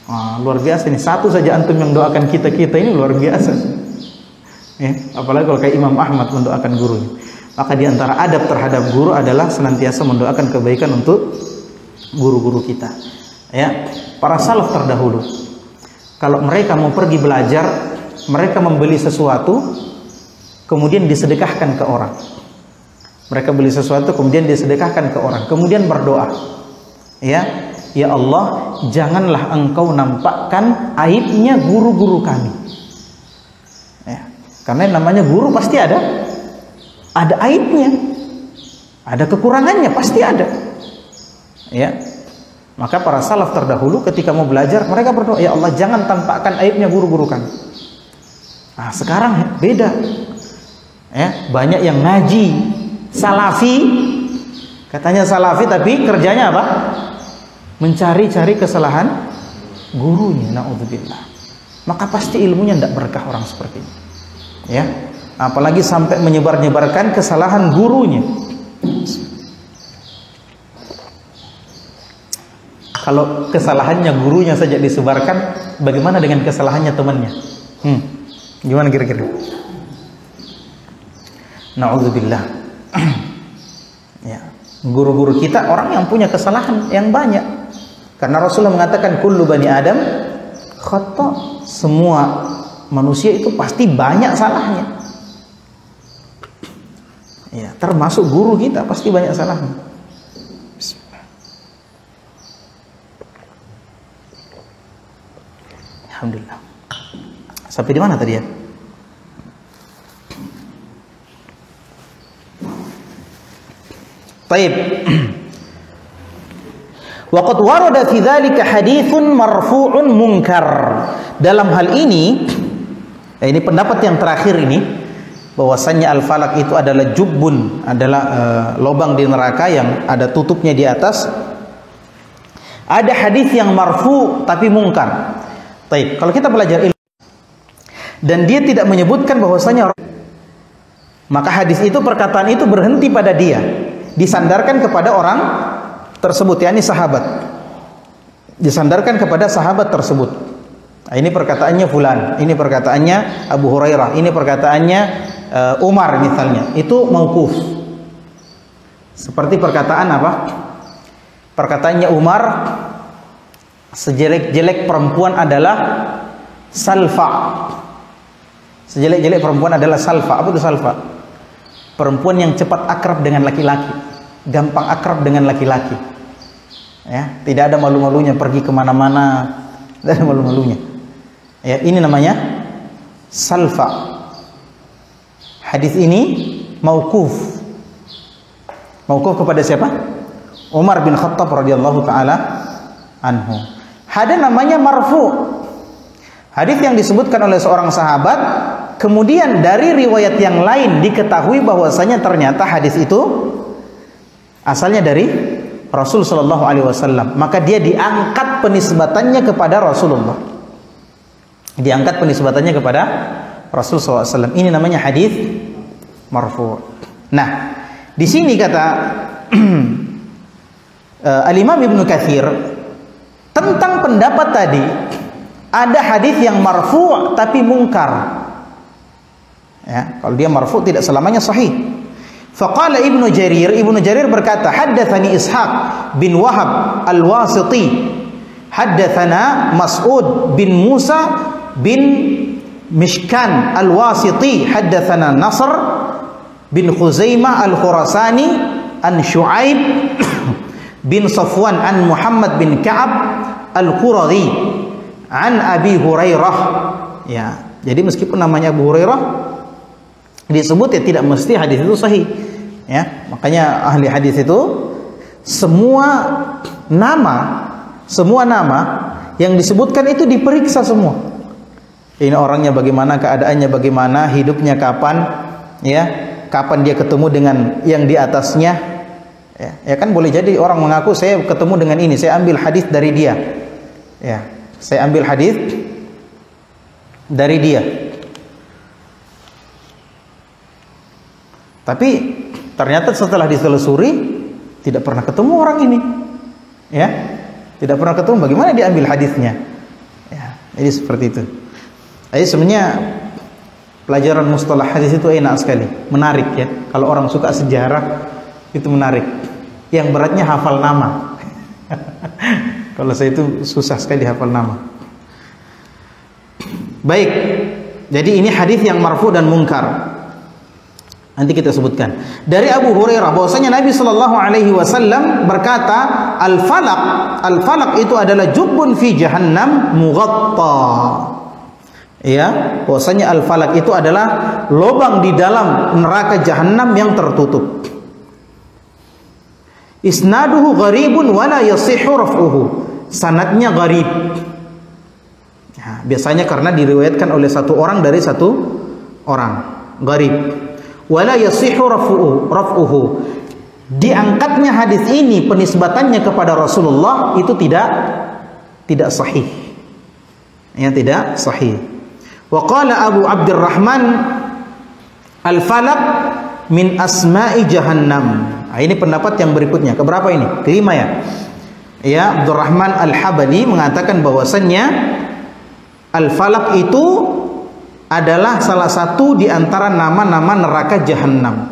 Wah, luar biasa ini. Satu saja antum yang doakan kita ini luar biasa. Ya, apalagi kalau kayak Imam Ahmad mendoakan gurunya. Maka di antara adab terhadap guru adalah senantiasa mendoakan kebaikan untuk guru-guru kita. Ya, para salaf terdahulu, kalau mereka mau pergi belajar, mereka membeli sesuatu, kemudian disedekahkan ke orang. Mereka beli sesuatu, kemudian disedekahkan ke orang, kemudian berdoa. Ya Allah, janganlah engkau nampakkan aibnya guru-guru kami. Ya, karena yang namanya guru pasti ada aibnya, ada kekurangannya, pasti ada. Ya, maka para salaf terdahulu ketika mau belajar, mereka berdoa, ya Allah jangan tampakkan aibnya guru-guru kami. Nah, sekarang beda. Ya, banyak yang ngaji salafi, katanya salafi tapi kerjanya apa? Mencari-cari kesalahan gurunya, naudzubillah. Maka pasti ilmunya tidak berkah orang seperti ini. Ya, apalagi sampai menyebar-nyebarkan kesalahan gurunya. Kalau kesalahannya gurunya saja disebarkan, bagaimana dengan kesalahannya temannya? Gimana kira-kira? Naudzubillah. Ya, guru-guru kita orang yang punya kesalahan yang banyak. Karena Rasulullah mengatakan kullu bani Adam khata', semua manusia itu pasti banyak salahnya. Ya, termasuk guru kita pasti banyak salahnya. Bismillah. Alhamdulillah. Sampai di mana tadi ya? Baik. Waqad warada fi dzalika haditsun marfu'un munkar. Dalam hal ini pendapat yang terakhir ini, bahwasannya al-falak itu adalah jubbun, adalah lubang di neraka yang ada tutupnya di atas. Ada hadis yang marfu tapi mungkar. Baik, kalau kita belajar ilmu dan dia tidak menyebutkan bahwasanya, maka hadis itu, perkataan itu berhenti pada dia, disandarkan kepada orang tersebut, yakni sahabat, disandarkan kepada sahabat tersebut. Nah, ini perkataannya fulan, ini perkataannya Abu Hurairah, ini perkataannya Umar misalnya, itu mauquf. Seperti perkataan apa? Perkataannya Umar, sejelek-jelek perempuan adalah salfa. Sejelek-jelek perempuan adalah salfa. Apa itu salfa? Perempuan yang cepat akrab dengan laki-laki, gampang akrab dengan laki-laki, ya, tidak ada malu-malunya pergi kemana-mana, tidak ada malu-malunya, ya, ini namanya salfa. Hadis ini mauquf. Mauquf kepada siapa? Umar bin Khattab radhiyallahu taala anhu. Ada namanya marfu, hadis yang disebutkan oleh seorang sahabat, kemudian dari riwayat yang lain diketahui bahwasanya ternyata hadis itu asalnya dari Rasul sallallahu alaihi wasallam, maka dia diangkat penisbatannya kepada Rasulullah. Diangkat penisbatannya kepada Rasul sallallahu alaihi wasallam. Ini namanya hadis marfu. Nah, di sini kata Al-Imam Ibnu Katsir tentang pendapat tadi, ada hadis yang marfu tapi mungkar. Ya, kalau dia marfu tidak selamanya sahih. Faqala Ibnu Jarir berkata, haddatsani Ishaq bin Wahab al-Wasiti, haddatsana Mas'ud bin Musa bin Mishkan al-Wasiti, haddatsana Nasr bin Khuzaimah al-Khurasani an Shu'aib bin Safwan an Muhammad bin Ka'ab al-Quradi an Abi Hurairah. Ya, jadi meskipun namanya Abu Hurairah disebut, ya tidak mesti hadis itu sahih. Ya, makanya ahli hadis itu semua nama yang disebutkan itu diperiksa semua. Ini orangnya bagaimana, keadaannya bagaimana, hidupnya kapan, ya, kapan dia ketemu dengan yang di atasnya. Ya kan boleh jadi orang mengaku saya ketemu dengan ini, saya ambil hadis dari dia. Ya, saya ambil hadis dari dia. Tapi ternyata setelah ditelusuri tidak pernah ketemu orang ini, ya, tidak pernah ketemu. Bagaimana dia ambil hadisnya? Ya, jadi seperti itu. Jadi sebenarnya pelajaran mustalah hadis itu enak sekali, menarik ya. Kalau orang suka sejarah itu menarik. Yang beratnya hafal nama. Kalau saya itu susah sekali hafal nama. Baik, jadi ini hadis yang marfu dan mungkar. Nanti kita sebutkan dari Abu Hurairah bahwasanya Nabi Shallallahu Alaihi Wasallam berkata, al-falak itu adalah jubbun fi jahannam mughatta. Ya, bahwasanya al-falak itu adalah lubang di dalam neraka jahannam yang tertutup. Isnaduhu gharibun wala yasihhu raf'uhu. Sanadnya gharib. Ya, biasanya karena diriwayatkan oleh satu orang dari satu orang. Gharib. Wala yasihhu raf'uhu. Diangkatnya hadis ini, penisbatannya kepada Rasulullah itu tidak sahih. Ya, tidak sahih. Wa qala Abu Abdurrahman al-falaq min asma'i jahannam. Nah, ini pendapat yang berikutnya. Keberapa ini? Kelima ya. Ya, Abdurrahman al-Habali mengatakan bahwasannya al-falaq itu adalah salah satu di antara nama-nama neraka Jahannam.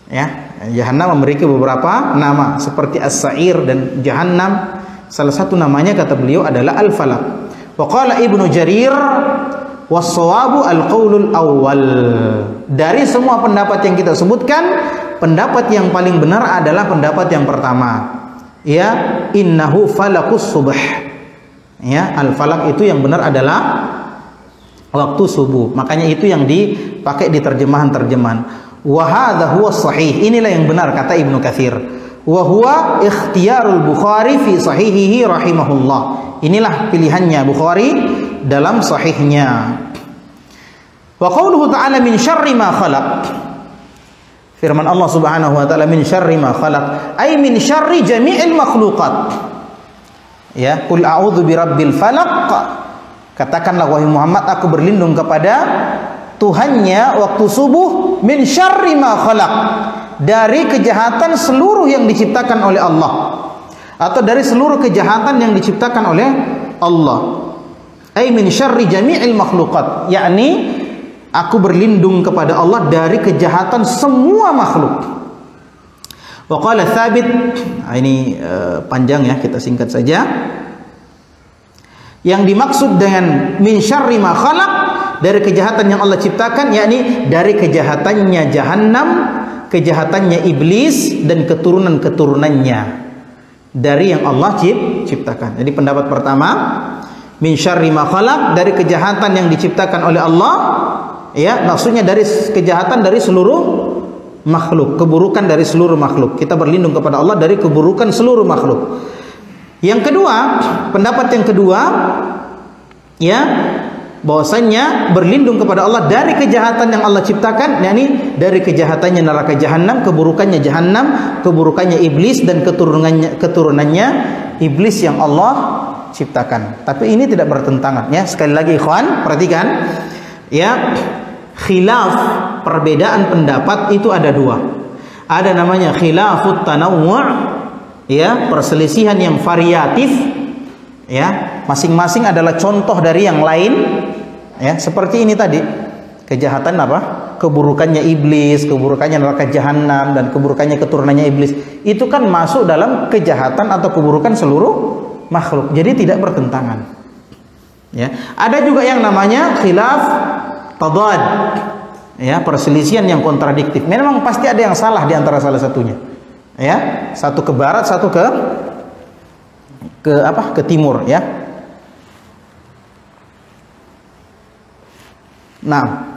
Ya, Jahannam memiliki beberapa nama seperti As-Sa'ir dan Jahannam. Salah satu namanya kata beliau adalah Al-Falaq. Wa qala Ibnu Jarir Was-shawabu al-qaulul awwal. Dari semua pendapat yang kita sebutkan, pendapat yang paling benar adalah pendapat yang pertama. Ya, innahu falaqus subh. Ya, al-falaq itu yang benar adalah waktu subuh. Makanya itu yang dipakai di terjemahan-terjemahan. Wa hadza huwa sahih. Inilah yang benar kata Ibnu Katsir. Wa huwa ikhtiyarul Bukhari fi sahihihi rahimahullah. Inilah pilihannya Bukhari dalam sahihnya. Wa qauluhu ta'ala min syarri ma khalaq. Firman Allah Subhanahu wa taala min syarri ma khalaq, ay min syarri jami'il makhluqat. Ya, qul a'udzu birabbil falaq. Katakanlah wahai Muhammad, aku berlindung kepada Tuhannya waktu subuh, min syarri ma khalaq, dari kejahatan seluruh yang diciptakan oleh Allah, atau dari seluruh kejahatan yang diciptakan oleh Allah. Ay min syarri jami'il makhluqat, yakni aku berlindung kepada Allah dari kejahatan semua makhluk. Wa qala Tsabit, ini panjang ya, kita singkat saja. Yang dimaksud dengan min syarri ma khalaq, dari kejahatan yang Allah ciptakan, yakni dari kejahatannya Jahannam, kejahatannya iblis dan keturunan-keturunannya dari yang Allah ciptakan. Jadi pendapat pertama, min syarri ma khalaq, dari kejahatan yang diciptakan oleh Allah. Ya, maksudnya dari kejahatan dari seluruh makhluk, keburukan dari seluruh makhluk. Kita berlindung kepada Allah dari keburukan seluruh makhluk. Yang kedua, pendapat yang kedua, ya, bahwasanya berlindung kepada Allah dari kejahatan yang Allah ciptakan, yakni dari kejahatannya neraka Jahannam, keburukannya Jahannam, keburukannya iblis dan keturunannya iblis yang Allah ciptakan. Tapi ini tidak bertentangan, ya. Sekali lagi ikhwan, perhatikan, ya, khilaf, perbedaan pendapat itu ada dua. Ada namanya khilafut tanawwu', ya, perselisihan yang variatif, ya, masing-masing adalah contoh dari yang lain, ya, seperti ini tadi, kejahatan apa? Keburukannya iblis, keburukannya neraka Jahannam dan keburukannya keturunannya iblis. Itu kan masuk dalam kejahatan atau keburukan seluruh makhluk. Jadi tidak bertentangan. Ya, ada juga yang namanya khilaf tadad, ya, perselisihan yang kontradiktif. Memang pasti ada yang salah di antara salah satunya. Ya, satu ke barat, satu ke timur, ya. Nah,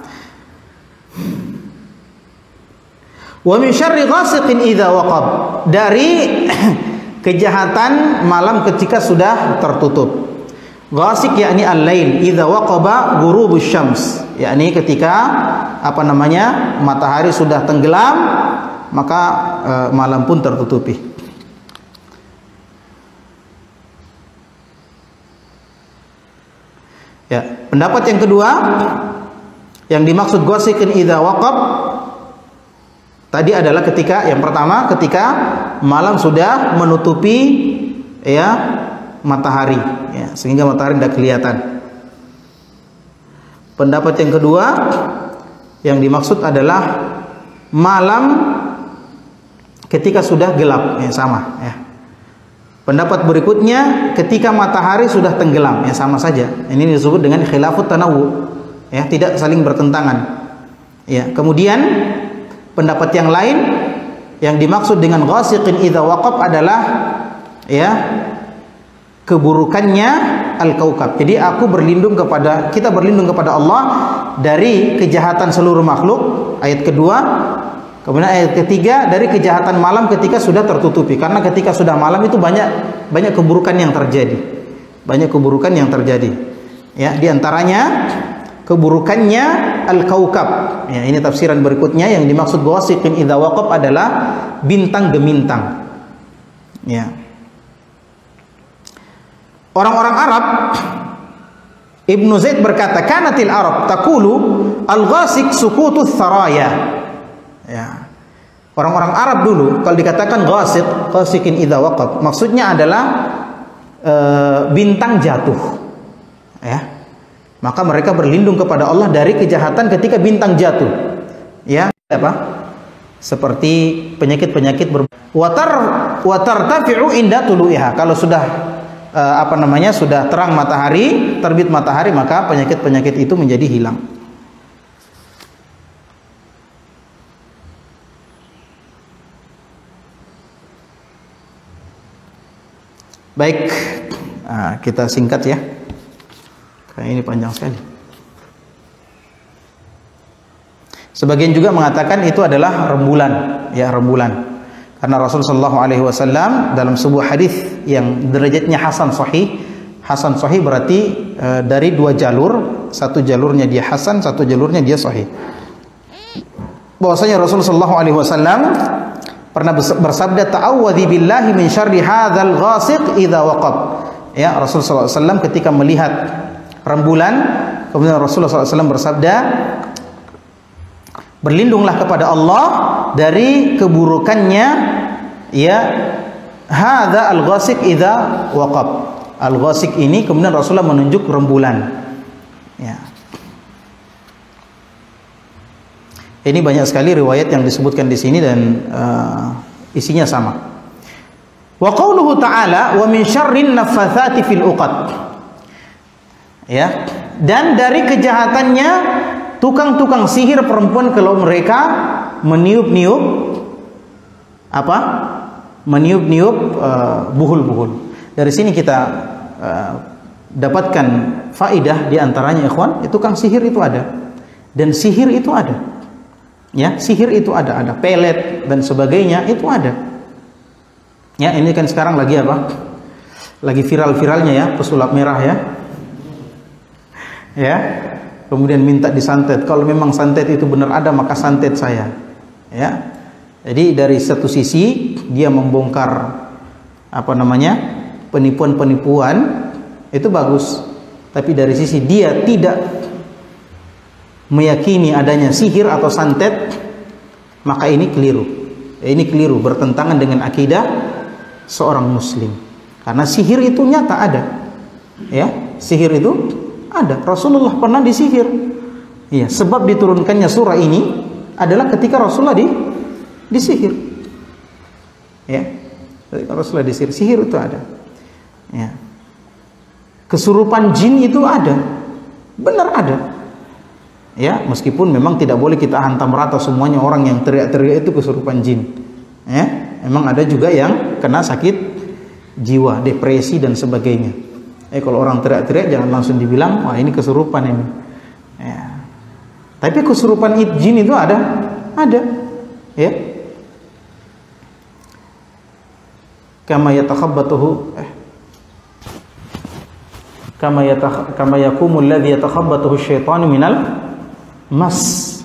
wa min syarri ghasiqin idza waqab, dari kejahatan malam ketika sudah tertutup. Ghasiq yakni al-lail, idza waqaba ghurubus syams, yakni ketika matahari sudah tenggelam, maka malam pun tertutupi. Ya, pendapat yang kedua, yang dimaksud ghasiqin idza waqab tadi adalah ketika, yang pertama ketika malam sudah menutupi, ya, matahari, ya, sehingga matahari tidak kelihatan. Pendapat yang kedua, yang dimaksud adalah malam ketika sudah gelap, ya, sama, ya. Pendapat berikutnya ketika matahari sudah tenggelam, ya, sama saja. Ini disebut dengan khilafut tanawwu, ya, tidak saling bertentangan. Ya, kemudian pendapat yang lain yang dimaksud dengan ghasiqin idza waqab adalah, ya, keburukannya al-kaukab. Jadi kita berlindung kepada Allah dari kejahatan seluruh makhluk, ayat kedua. Kemudian ayat ketiga, dari kejahatan malam ketika sudah tertutupi. Karena ketika sudah malam itu banyak keburukan yang terjadi. Banyak keburukan yang terjadi. Ya, di antaranya keburukannya al-kaukab. Ya, ini tafsiran berikutnya, yang dimaksud ghasiqin idza waqab adalah bintang gemintang. Ya. Orang-orang Arab, Ibnu Zaid berkata, kanatil Arab taqulu al-ghasiq sukutus tharaya. Ya. Orang-orang Arab dulu kalau dikatakan ghasiqin idza waqab, maksudnya adalah bintang jatuh. Ya. Maka mereka berlindung kepada Allah dari kejahatan ketika bintang jatuh. Ya, apa? Seperti penyakit-penyakit watar tafi'u inda tulu'iha. Kalau sudah sudah terang matahari, terbit matahari, maka penyakit-penyakit itu menjadi hilang. Baik, kita singkat ya. Kayak ini panjang sekali. Sebagian juga mengatakan itu adalah rembulan, ya rembulan. Karena Rasulullah sallallahu alaihi wasallam dalam sebuah hadis yang derajatnya hasan sahih berarti dari dua jalur, satu jalurnya dia hasan, satu jalurnya dia sahih. Bahwasanya Rasulullah sallallahu alaihi wasallam pernah bersabda, ta'awwadzi billahi min syarri hadzal ghasiq idza waqab. Ya, Rasulullah SAW ketika melihat rembulan, kemudian Rasulullah SAW bersabda, berlindunglah kepada Allah dari keburukannya, ya, hadza al-ghasiq idza waqab. Al-ghasiq ini kemudian Rasulullah menunjuk rembulan. Ya. Ini banyak sekali riwayat yang disebutkan di sini dan isinya sama. Wa qauluhu ta'ala wa min syarrin naffatsati fil 'uqad. Ya, dan dari kejahatannya tukang-tukang sihir perempuan kalau mereka meniup-niup apa? Meniup-niup buhul-buhul. Dari sini kita dapatkan faidah di antaranya ikhwan, tukang sihir itu ada dan sihir itu ada. Ya, sihir itu ada pelet dan sebagainya itu ada. Ya, ini kan sekarang lagi apa? Lagi viral-viralnya ya, pesulap merah ya. Ya. Kemudian minta disantet. Kalau memang santet itu benar ada, maka santet saya. Ya. Jadi dari satu sisi dia membongkar penipuan-penipuan itu bagus. Tapi dari sisi dia tidak meyakini adanya sihir atau santet, maka ini keliru. Ini keliru, bertentangan dengan akidah seorang muslim. Karena sihir itu nyata ada. Ya, sihir itu ada. Rasulullah pernah disihir. Ya, sebab diturunkannya surah ini adalah ketika Rasulullah disihir. Ya. Ketika Rasulullah disihir, sihir itu ada. Ya. Kesurupan jin itu ada. Benar ada. Ya, meskipun memang tidak boleh kita hantam rata semuanya orang yang teriak-teriak itu kesurupan jin. Ya, memang ada juga yang kena sakit jiwa, depresi dan sebagainya. Kalau orang teriak-teriak jangan langsung dibilang, wah ini kesurupan ini. Ya. Tapi kesurupan jin itu ada. Ya. Kama yakumul ladzi yatakhabbathu asyaitanu minal mas.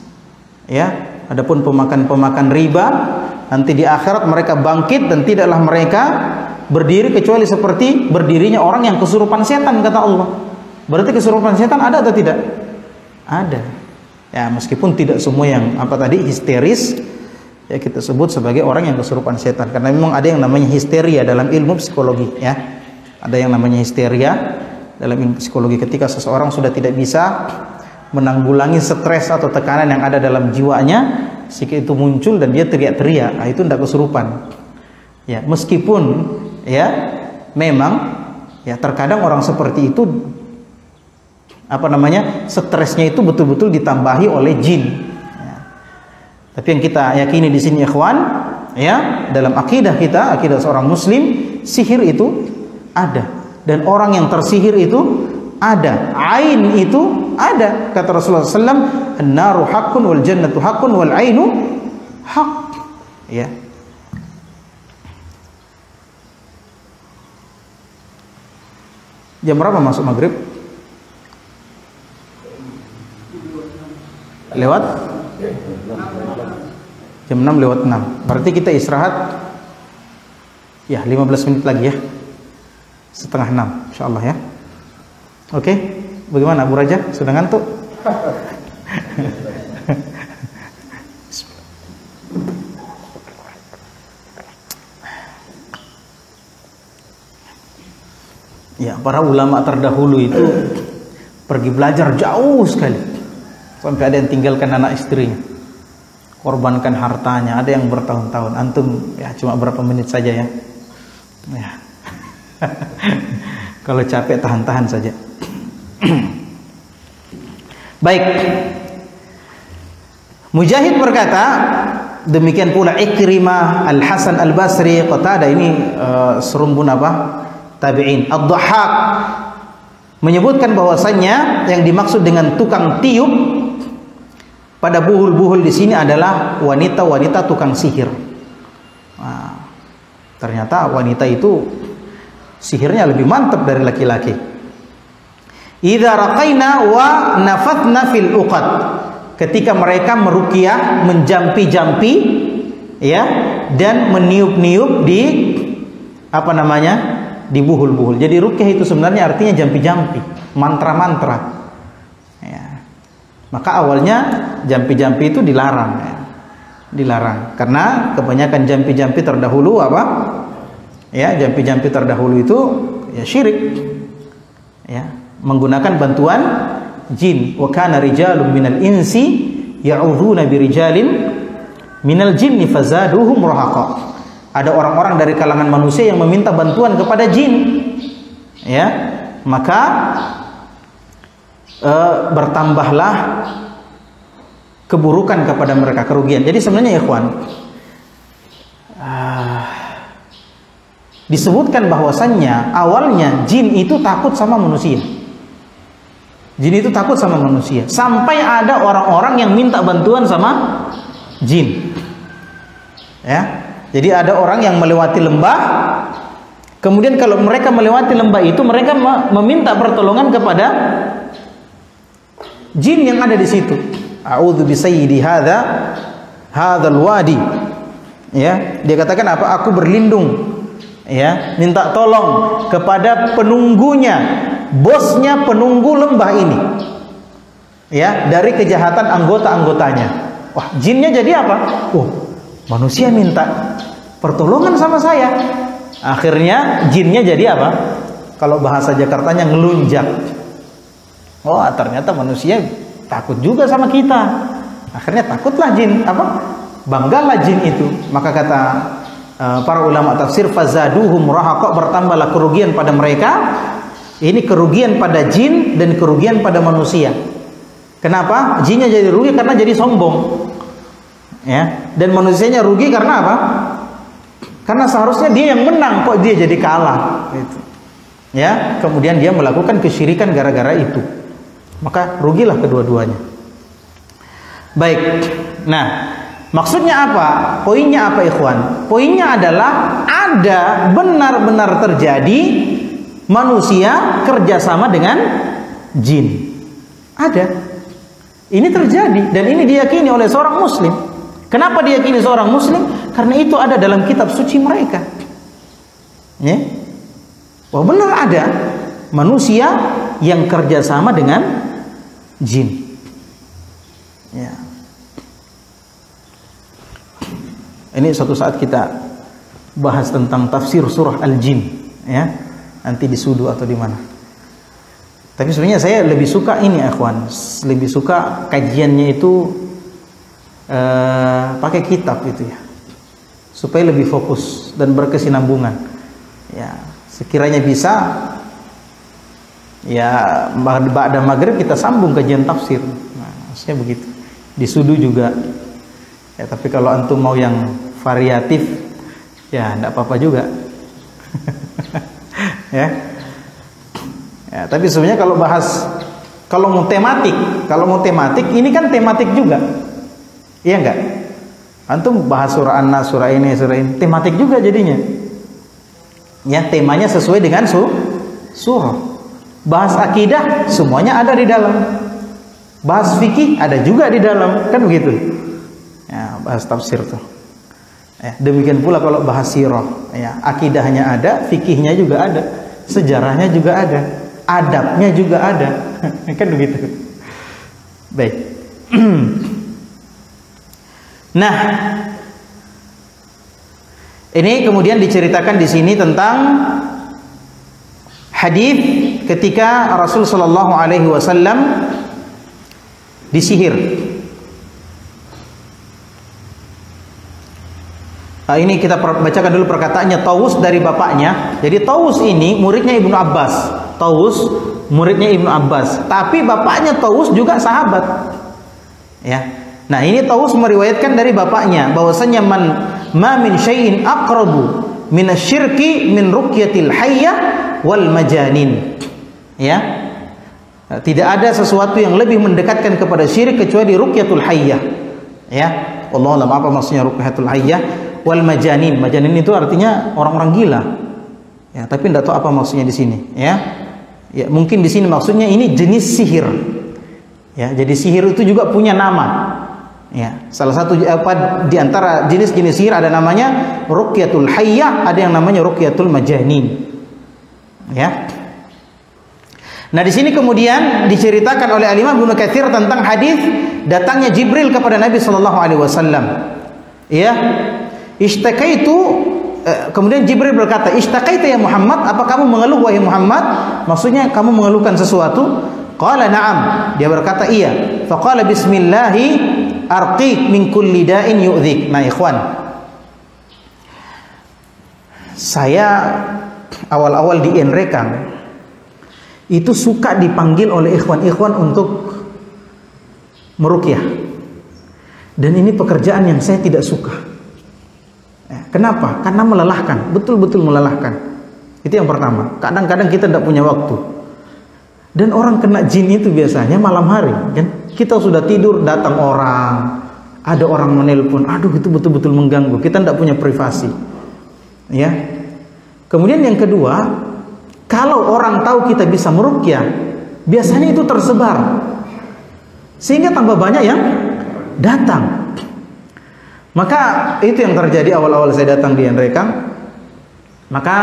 Ya, adapun pemakan riba nanti di akhirat mereka bangkit dan tidaklah mereka berdiri kecuali seperti berdirinya orang yang kesurupan setan, kata Allah. Berarti kesurupan setan ada atau tidak? Ada. Ya, meskipun tidak semua yang histeris, ya kita sebut sebagai orang yang kesurupan setan, karena memang ada yang namanya histeria dalam ilmu psikologi, ya. Ada yang namanya histeria dalam ilmu psikologi ketika seseorang sudah tidak bisa menanggulangi stres atau tekanan yang ada dalam jiwanya, sehingga itu muncul dan dia teriak-teriak. Nah, itu tidak kesurupan. Ya, meskipun ya memang ya terkadang orang seperti itu stresnya itu betul-betul ditambahi oleh jin. Ya. Tapi yang kita yakini di sini ikhwan, ya, dalam akidah kita, akidah seorang muslim, sihir itu ada dan orang yang tersihir itu ada, ain itu ada. Kata Rasulullah SAW, an-naru haqqun wal jannatu haqqun wal ainu haqq. Ya. Jam berapa masuk maghrib? Lewat? Jam 6 lewat 6. Berarti kita istirahat ya 15 menit lagi ya. Setengah 6 insyaallah ya. Oke, bagaimana Abu Raja? Sudah ngantuk? Ya, para ulama terdahulu itu pergi belajar jauh sekali. Sampai ada yang tinggalkan anak istrinya, korbankan hartanya, ada yang bertahun-tahun. Antum ya cuma berapa menit saja ya. Ya. Kalau capek tahan-tahan saja. Baik. Mujahid berkata, demikian pula Ikrimah, Al-Hasan Al-Basri, Qatadah, ini serumpun apa? Tabi'in. Ad-Dhahhak menyebutkan bahwasannya yang dimaksud dengan tukang tiup pada buhul-buhul di sini adalah wanita-wanita tukang sihir. Nah, ternyata wanita itu sihirnya lebih mantap dari laki-laki. Idza raqaina wa nafathna fil uqad. Ketika mereka meruqyah, menjampi-jampi, ya, dan meniup-niup di apa namanya? Di buhul-buhul. Jadi ruqyah itu sebenarnya artinya jampi-jampi, mantra-mantra. Ya. Maka awalnya jampi-jampi itu dilarang, ya. Dilarang karena kebanyakan jampi-jampi terdahulu apa? Ya, jampi-jampi terdahulu itu ya syirik. Ya, menggunakan bantuan jin. Wa kana rijalun minal insi ya'udzuuna birijalin minal jinni fazaduhum rahaqa. Ada orang-orang dari kalangan manusia yang meminta bantuan kepada jin. Ya, maka bertambahlah keburukan kepada mereka, kerugian. Jadi sebenarnya ikhwan, disebutkan bahwasannya awalnya jin itu takut sama manusia. Jin itu takut sama manusia. Sampai ada orang-orang yang minta bantuan sama jin. Ya. Jadi ada orang yang melewati lembah. Kemudian kalau mereka melewati lembah itu, mereka meminta pertolongan kepada jin yang ada di situ. A'udzu bisayyidi hadzal wadi. Ya, dia katakan apa? Aku berlindung, ya, minta tolong kepada penunggunya, bosnya penunggu lembah ini, ya, dari kejahatan anggota-anggotanya. Wah, jinnya jadi apa? Manusia minta pertolongan sama saya. Akhirnya jinnya jadi apa? Kalau bahasa Jakartanya ngelunjak. Oh, ternyata manusia takut juga sama kita. Akhirnya takutlah jin, apa? Banggalah jin itu. Maka kata para ulama tafsir, fazaduhum rahaqa, bertambahlah kerugian pada mereka. Ini kerugian pada jin dan kerugian pada manusia. Kenapa? Jinnya jadi rugi karena jadi sombong. Ya, dan manusianya rugi karena apa? Karena seharusnya dia yang menang, kok dia jadi kalah gitu. Ya, kemudian dia melakukan kesyirikan gara-gara itu. Maka rugilah kedua-duanya. Baik. Nah, maksudnya apa? Poinnya apa, ikhwan? Poinnya adalah ada benar-benar terjadi manusia kerjasama dengan jin. Ada. Ini terjadi dan ini diyakini oleh seorang muslim. Kenapa diyakini seorang muslim? Karena itu ada dalam kitab suci mereka. Ya. Wah, benar ada manusia yang kerjasama dengan jin. Ya. Ini suatu saat kita bahas tentang tafsir surah Al-Jin, ya. Nanti di Sudu atau di mana. Tapi sebenarnya saya lebih suka ini, ikhwan. Lebih suka kajiannya itu pakai kitab itu, ya. Supaya lebih fokus dan berkesinambungan. Ya, sekiranya bisa, ya, ba'da maghrib kita sambung kajian tafsir. Nah, maksudnya begitu. Di Sudu juga. Ya, tapi kalau antum mau yang variatif, ya enggak apa-apa juga. Ya. Ya, tapi sebenarnya kalau mau tematik, ini kan tematik juga. Iya enggak? Antum bahas surah An-Nas, surah ini, tematik juga jadinya. Ya, temanya sesuai dengan surah. Bahas akidah semuanya ada di dalam. Bahas fikih ada juga di dalam, kan begitu. Ya, bahas tafsir tuh. Ya, demikian pula kalau bahas sirah, ya, akidahnya ada, fikihnya juga ada, sejarahnya juga ada, adabnya juga ada. Kan begitu. Baik. Nah, ini kemudian diceritakan di sini tentang hadis ketika Rasul sallallahu alaihi wasallam disihir. Ini kita bacakan dulu perkataannya Tawus dari bapaknya. Jadi Tawus ini muridnya Ibnu Abbas. Tawus muridnya Ibnu Abbas. Tapi bapaknya Tawus juga sahabat. Ya. Nah, ini Tawus meriwayatkan dari bapaknya bahwasanya ma min syai'in aqrabu minasyirki min ruqyatil hayyah wal majanin. Ya. Tidak ada sesuatu yang lebih mendekatkan kepada syirik kecuali ruqyatul hayyah. Ya. Allah alam apa maksudnya ruqyatul hayyah wal majanin. Majanin itu artinya orang-orang gila. Ya, tapi tidak tahu apa maksudnya di sini, ya. Ya, mungkin di sini maksudnya ini jenis sihir. Ya, jadi sihir itu juga punya nama. Ya, salah satu di antara jenis-jenis sihir ada namanya ruqyatul hayyah, ada yang namanya ruqyatul majanin. Ya. Nah, di sini kemudian diceritakan oleh Al-Imam Ibnu Katsir tentang hadis datangnya Jibril kepada Nabi sallallahu alaihi wasallam. Ya. Ishtakaitu, kemudian Jibril berkata, "Ishtakaita ya Muhammad, apa kamu mengeluh wahai Muhammad?" Maksudnya kamu mengeluhkan sesuatu? Qala na'am. Dia berkata, "Iya." Faqala bismillahi arqiq min kulli da'in yu'dhik. Nah, ikhwan, saya awal-awal di Enrekang itu suka dipanggil oleh ikhwan-ikhwan untuk meruqyah. Dan ini pekerjaan yang saya tidak suka. Kenapa? Karena melelahkan, betul-betul melelahkan. Itu yang pertama. Kadang-kadang kita tidak punya waktu. Dan orang kena jin itu biasanya malam hari, kan? Kita sudah tidur, datang orang, ada orang menelpon, aduh itu betul-betul mengganggu. Kita tidak punya privasi. Ya. Kemudian yang kedua, kalau orang tahu kita bisa meruqyah, biasanya itu tersebar, sehingga tambah banyak yang datang. Maka itu yang terjadi awal-awal saya datang di Enrekang. Maka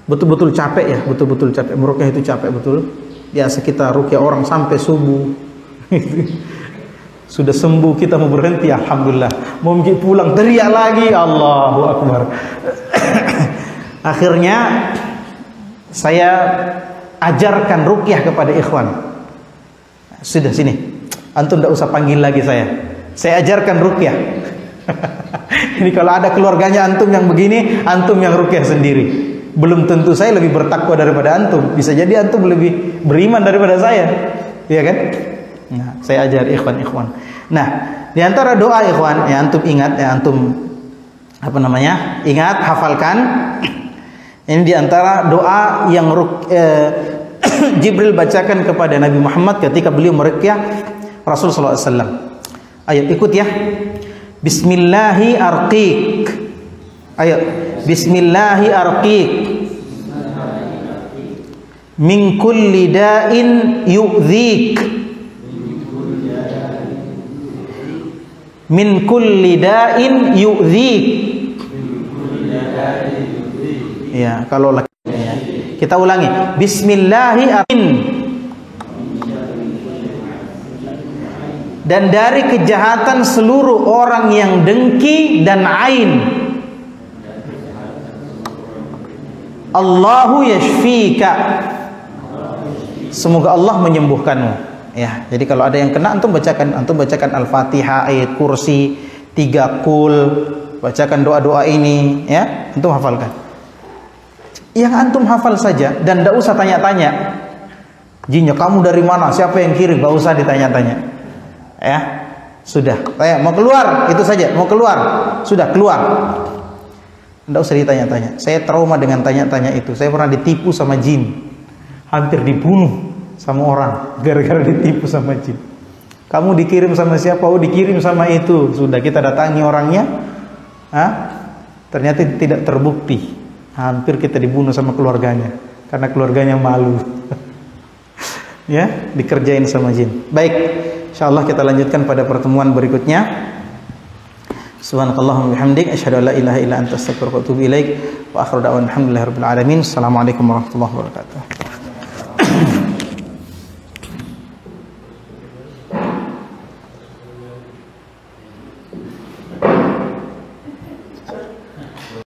betul-betul capek ya, betul-betul capek. Meruqyah itu capek betul. Biasa kita ruqyah orang sampai subuh. Sudah sembuh kita mau berhenti, alhamdulillah. Mau pulang teriak lagi, Allahu Akbar. Akhirnya saya ajarkan ruqyah kepada ikhwan. Sudah sini, antum tidak usah panggil lagi saya ajarkan ruqyah. Ini kalau ada keluarganya antum yang begini, antum yang ruqyah sendiri. Belum tentu saya lebih bertakwa daripada antum. Bisa jadi antum lebih beriman daripada saya, iya kan? Nah, saya ajar ikhwan-ikhwan. Nah, di antara doa ikhwan yang antum ingat, yang antum ingat, hafalkan. Ini di antara doa yang Jibril bacakan kepada Nabi Muhammad ketika beliau meruqyah Rasul sallallahu alaihi wasallam. Ayo ikut ya. Bismillahi arqiq. Ayo. Bismillahi arqiq. Min kulli da'in yu'dhik. Min kulli da'in yu'dhik. Ya, kalau laki ya. Kita ulangi. Bismillahi arqiq. Dan dari kejahatan seluruh orang yang dengki dan ain. Allahu yashfika. Semoga Allah menyembuhkanmu. Ya, jadi kalau ada yang kena antum bacakan Al-Fatihah, ayat kursi, 3 qul, bacakan doa-doa ini, ya, antum hafalkan. Yang antum hafal saja dan tidak usah tanya-tanya. Jinnya kamu dari mana? Siapa yang kirim? Tidak usah ditanya-tanya. Ya, sudah. Mau keluar, itu saja. Mau keluar, sudah keluar. Tidak usah ditanya-tanya. Saya trauma dengan tanya-tanya itu. Saya pernah ditipu sama jin, hampir dibunuh sama orang gara-gara ditipu sama jin. Kamu dikirim sama siapa? Oh, dikirim sama itu. Sudah kita datangi orangnya. Ternyata tidak terbukti. Hampir kita dibunuh sama keluarganya karena keluarganya malu. Ya, dikerjain sama jin. Baik. InsyaAllah kita lanjutkan pada pertemuan berikutnya. Subhanakallahumma bihamdik asyhadu an la ilaha illa anta astaghfiruka wa atubu ilaik. Wa akhiru da'wana alhamdulillahi rabbil alamin. Assalamualaikum warahmatullahi wabarakatuh.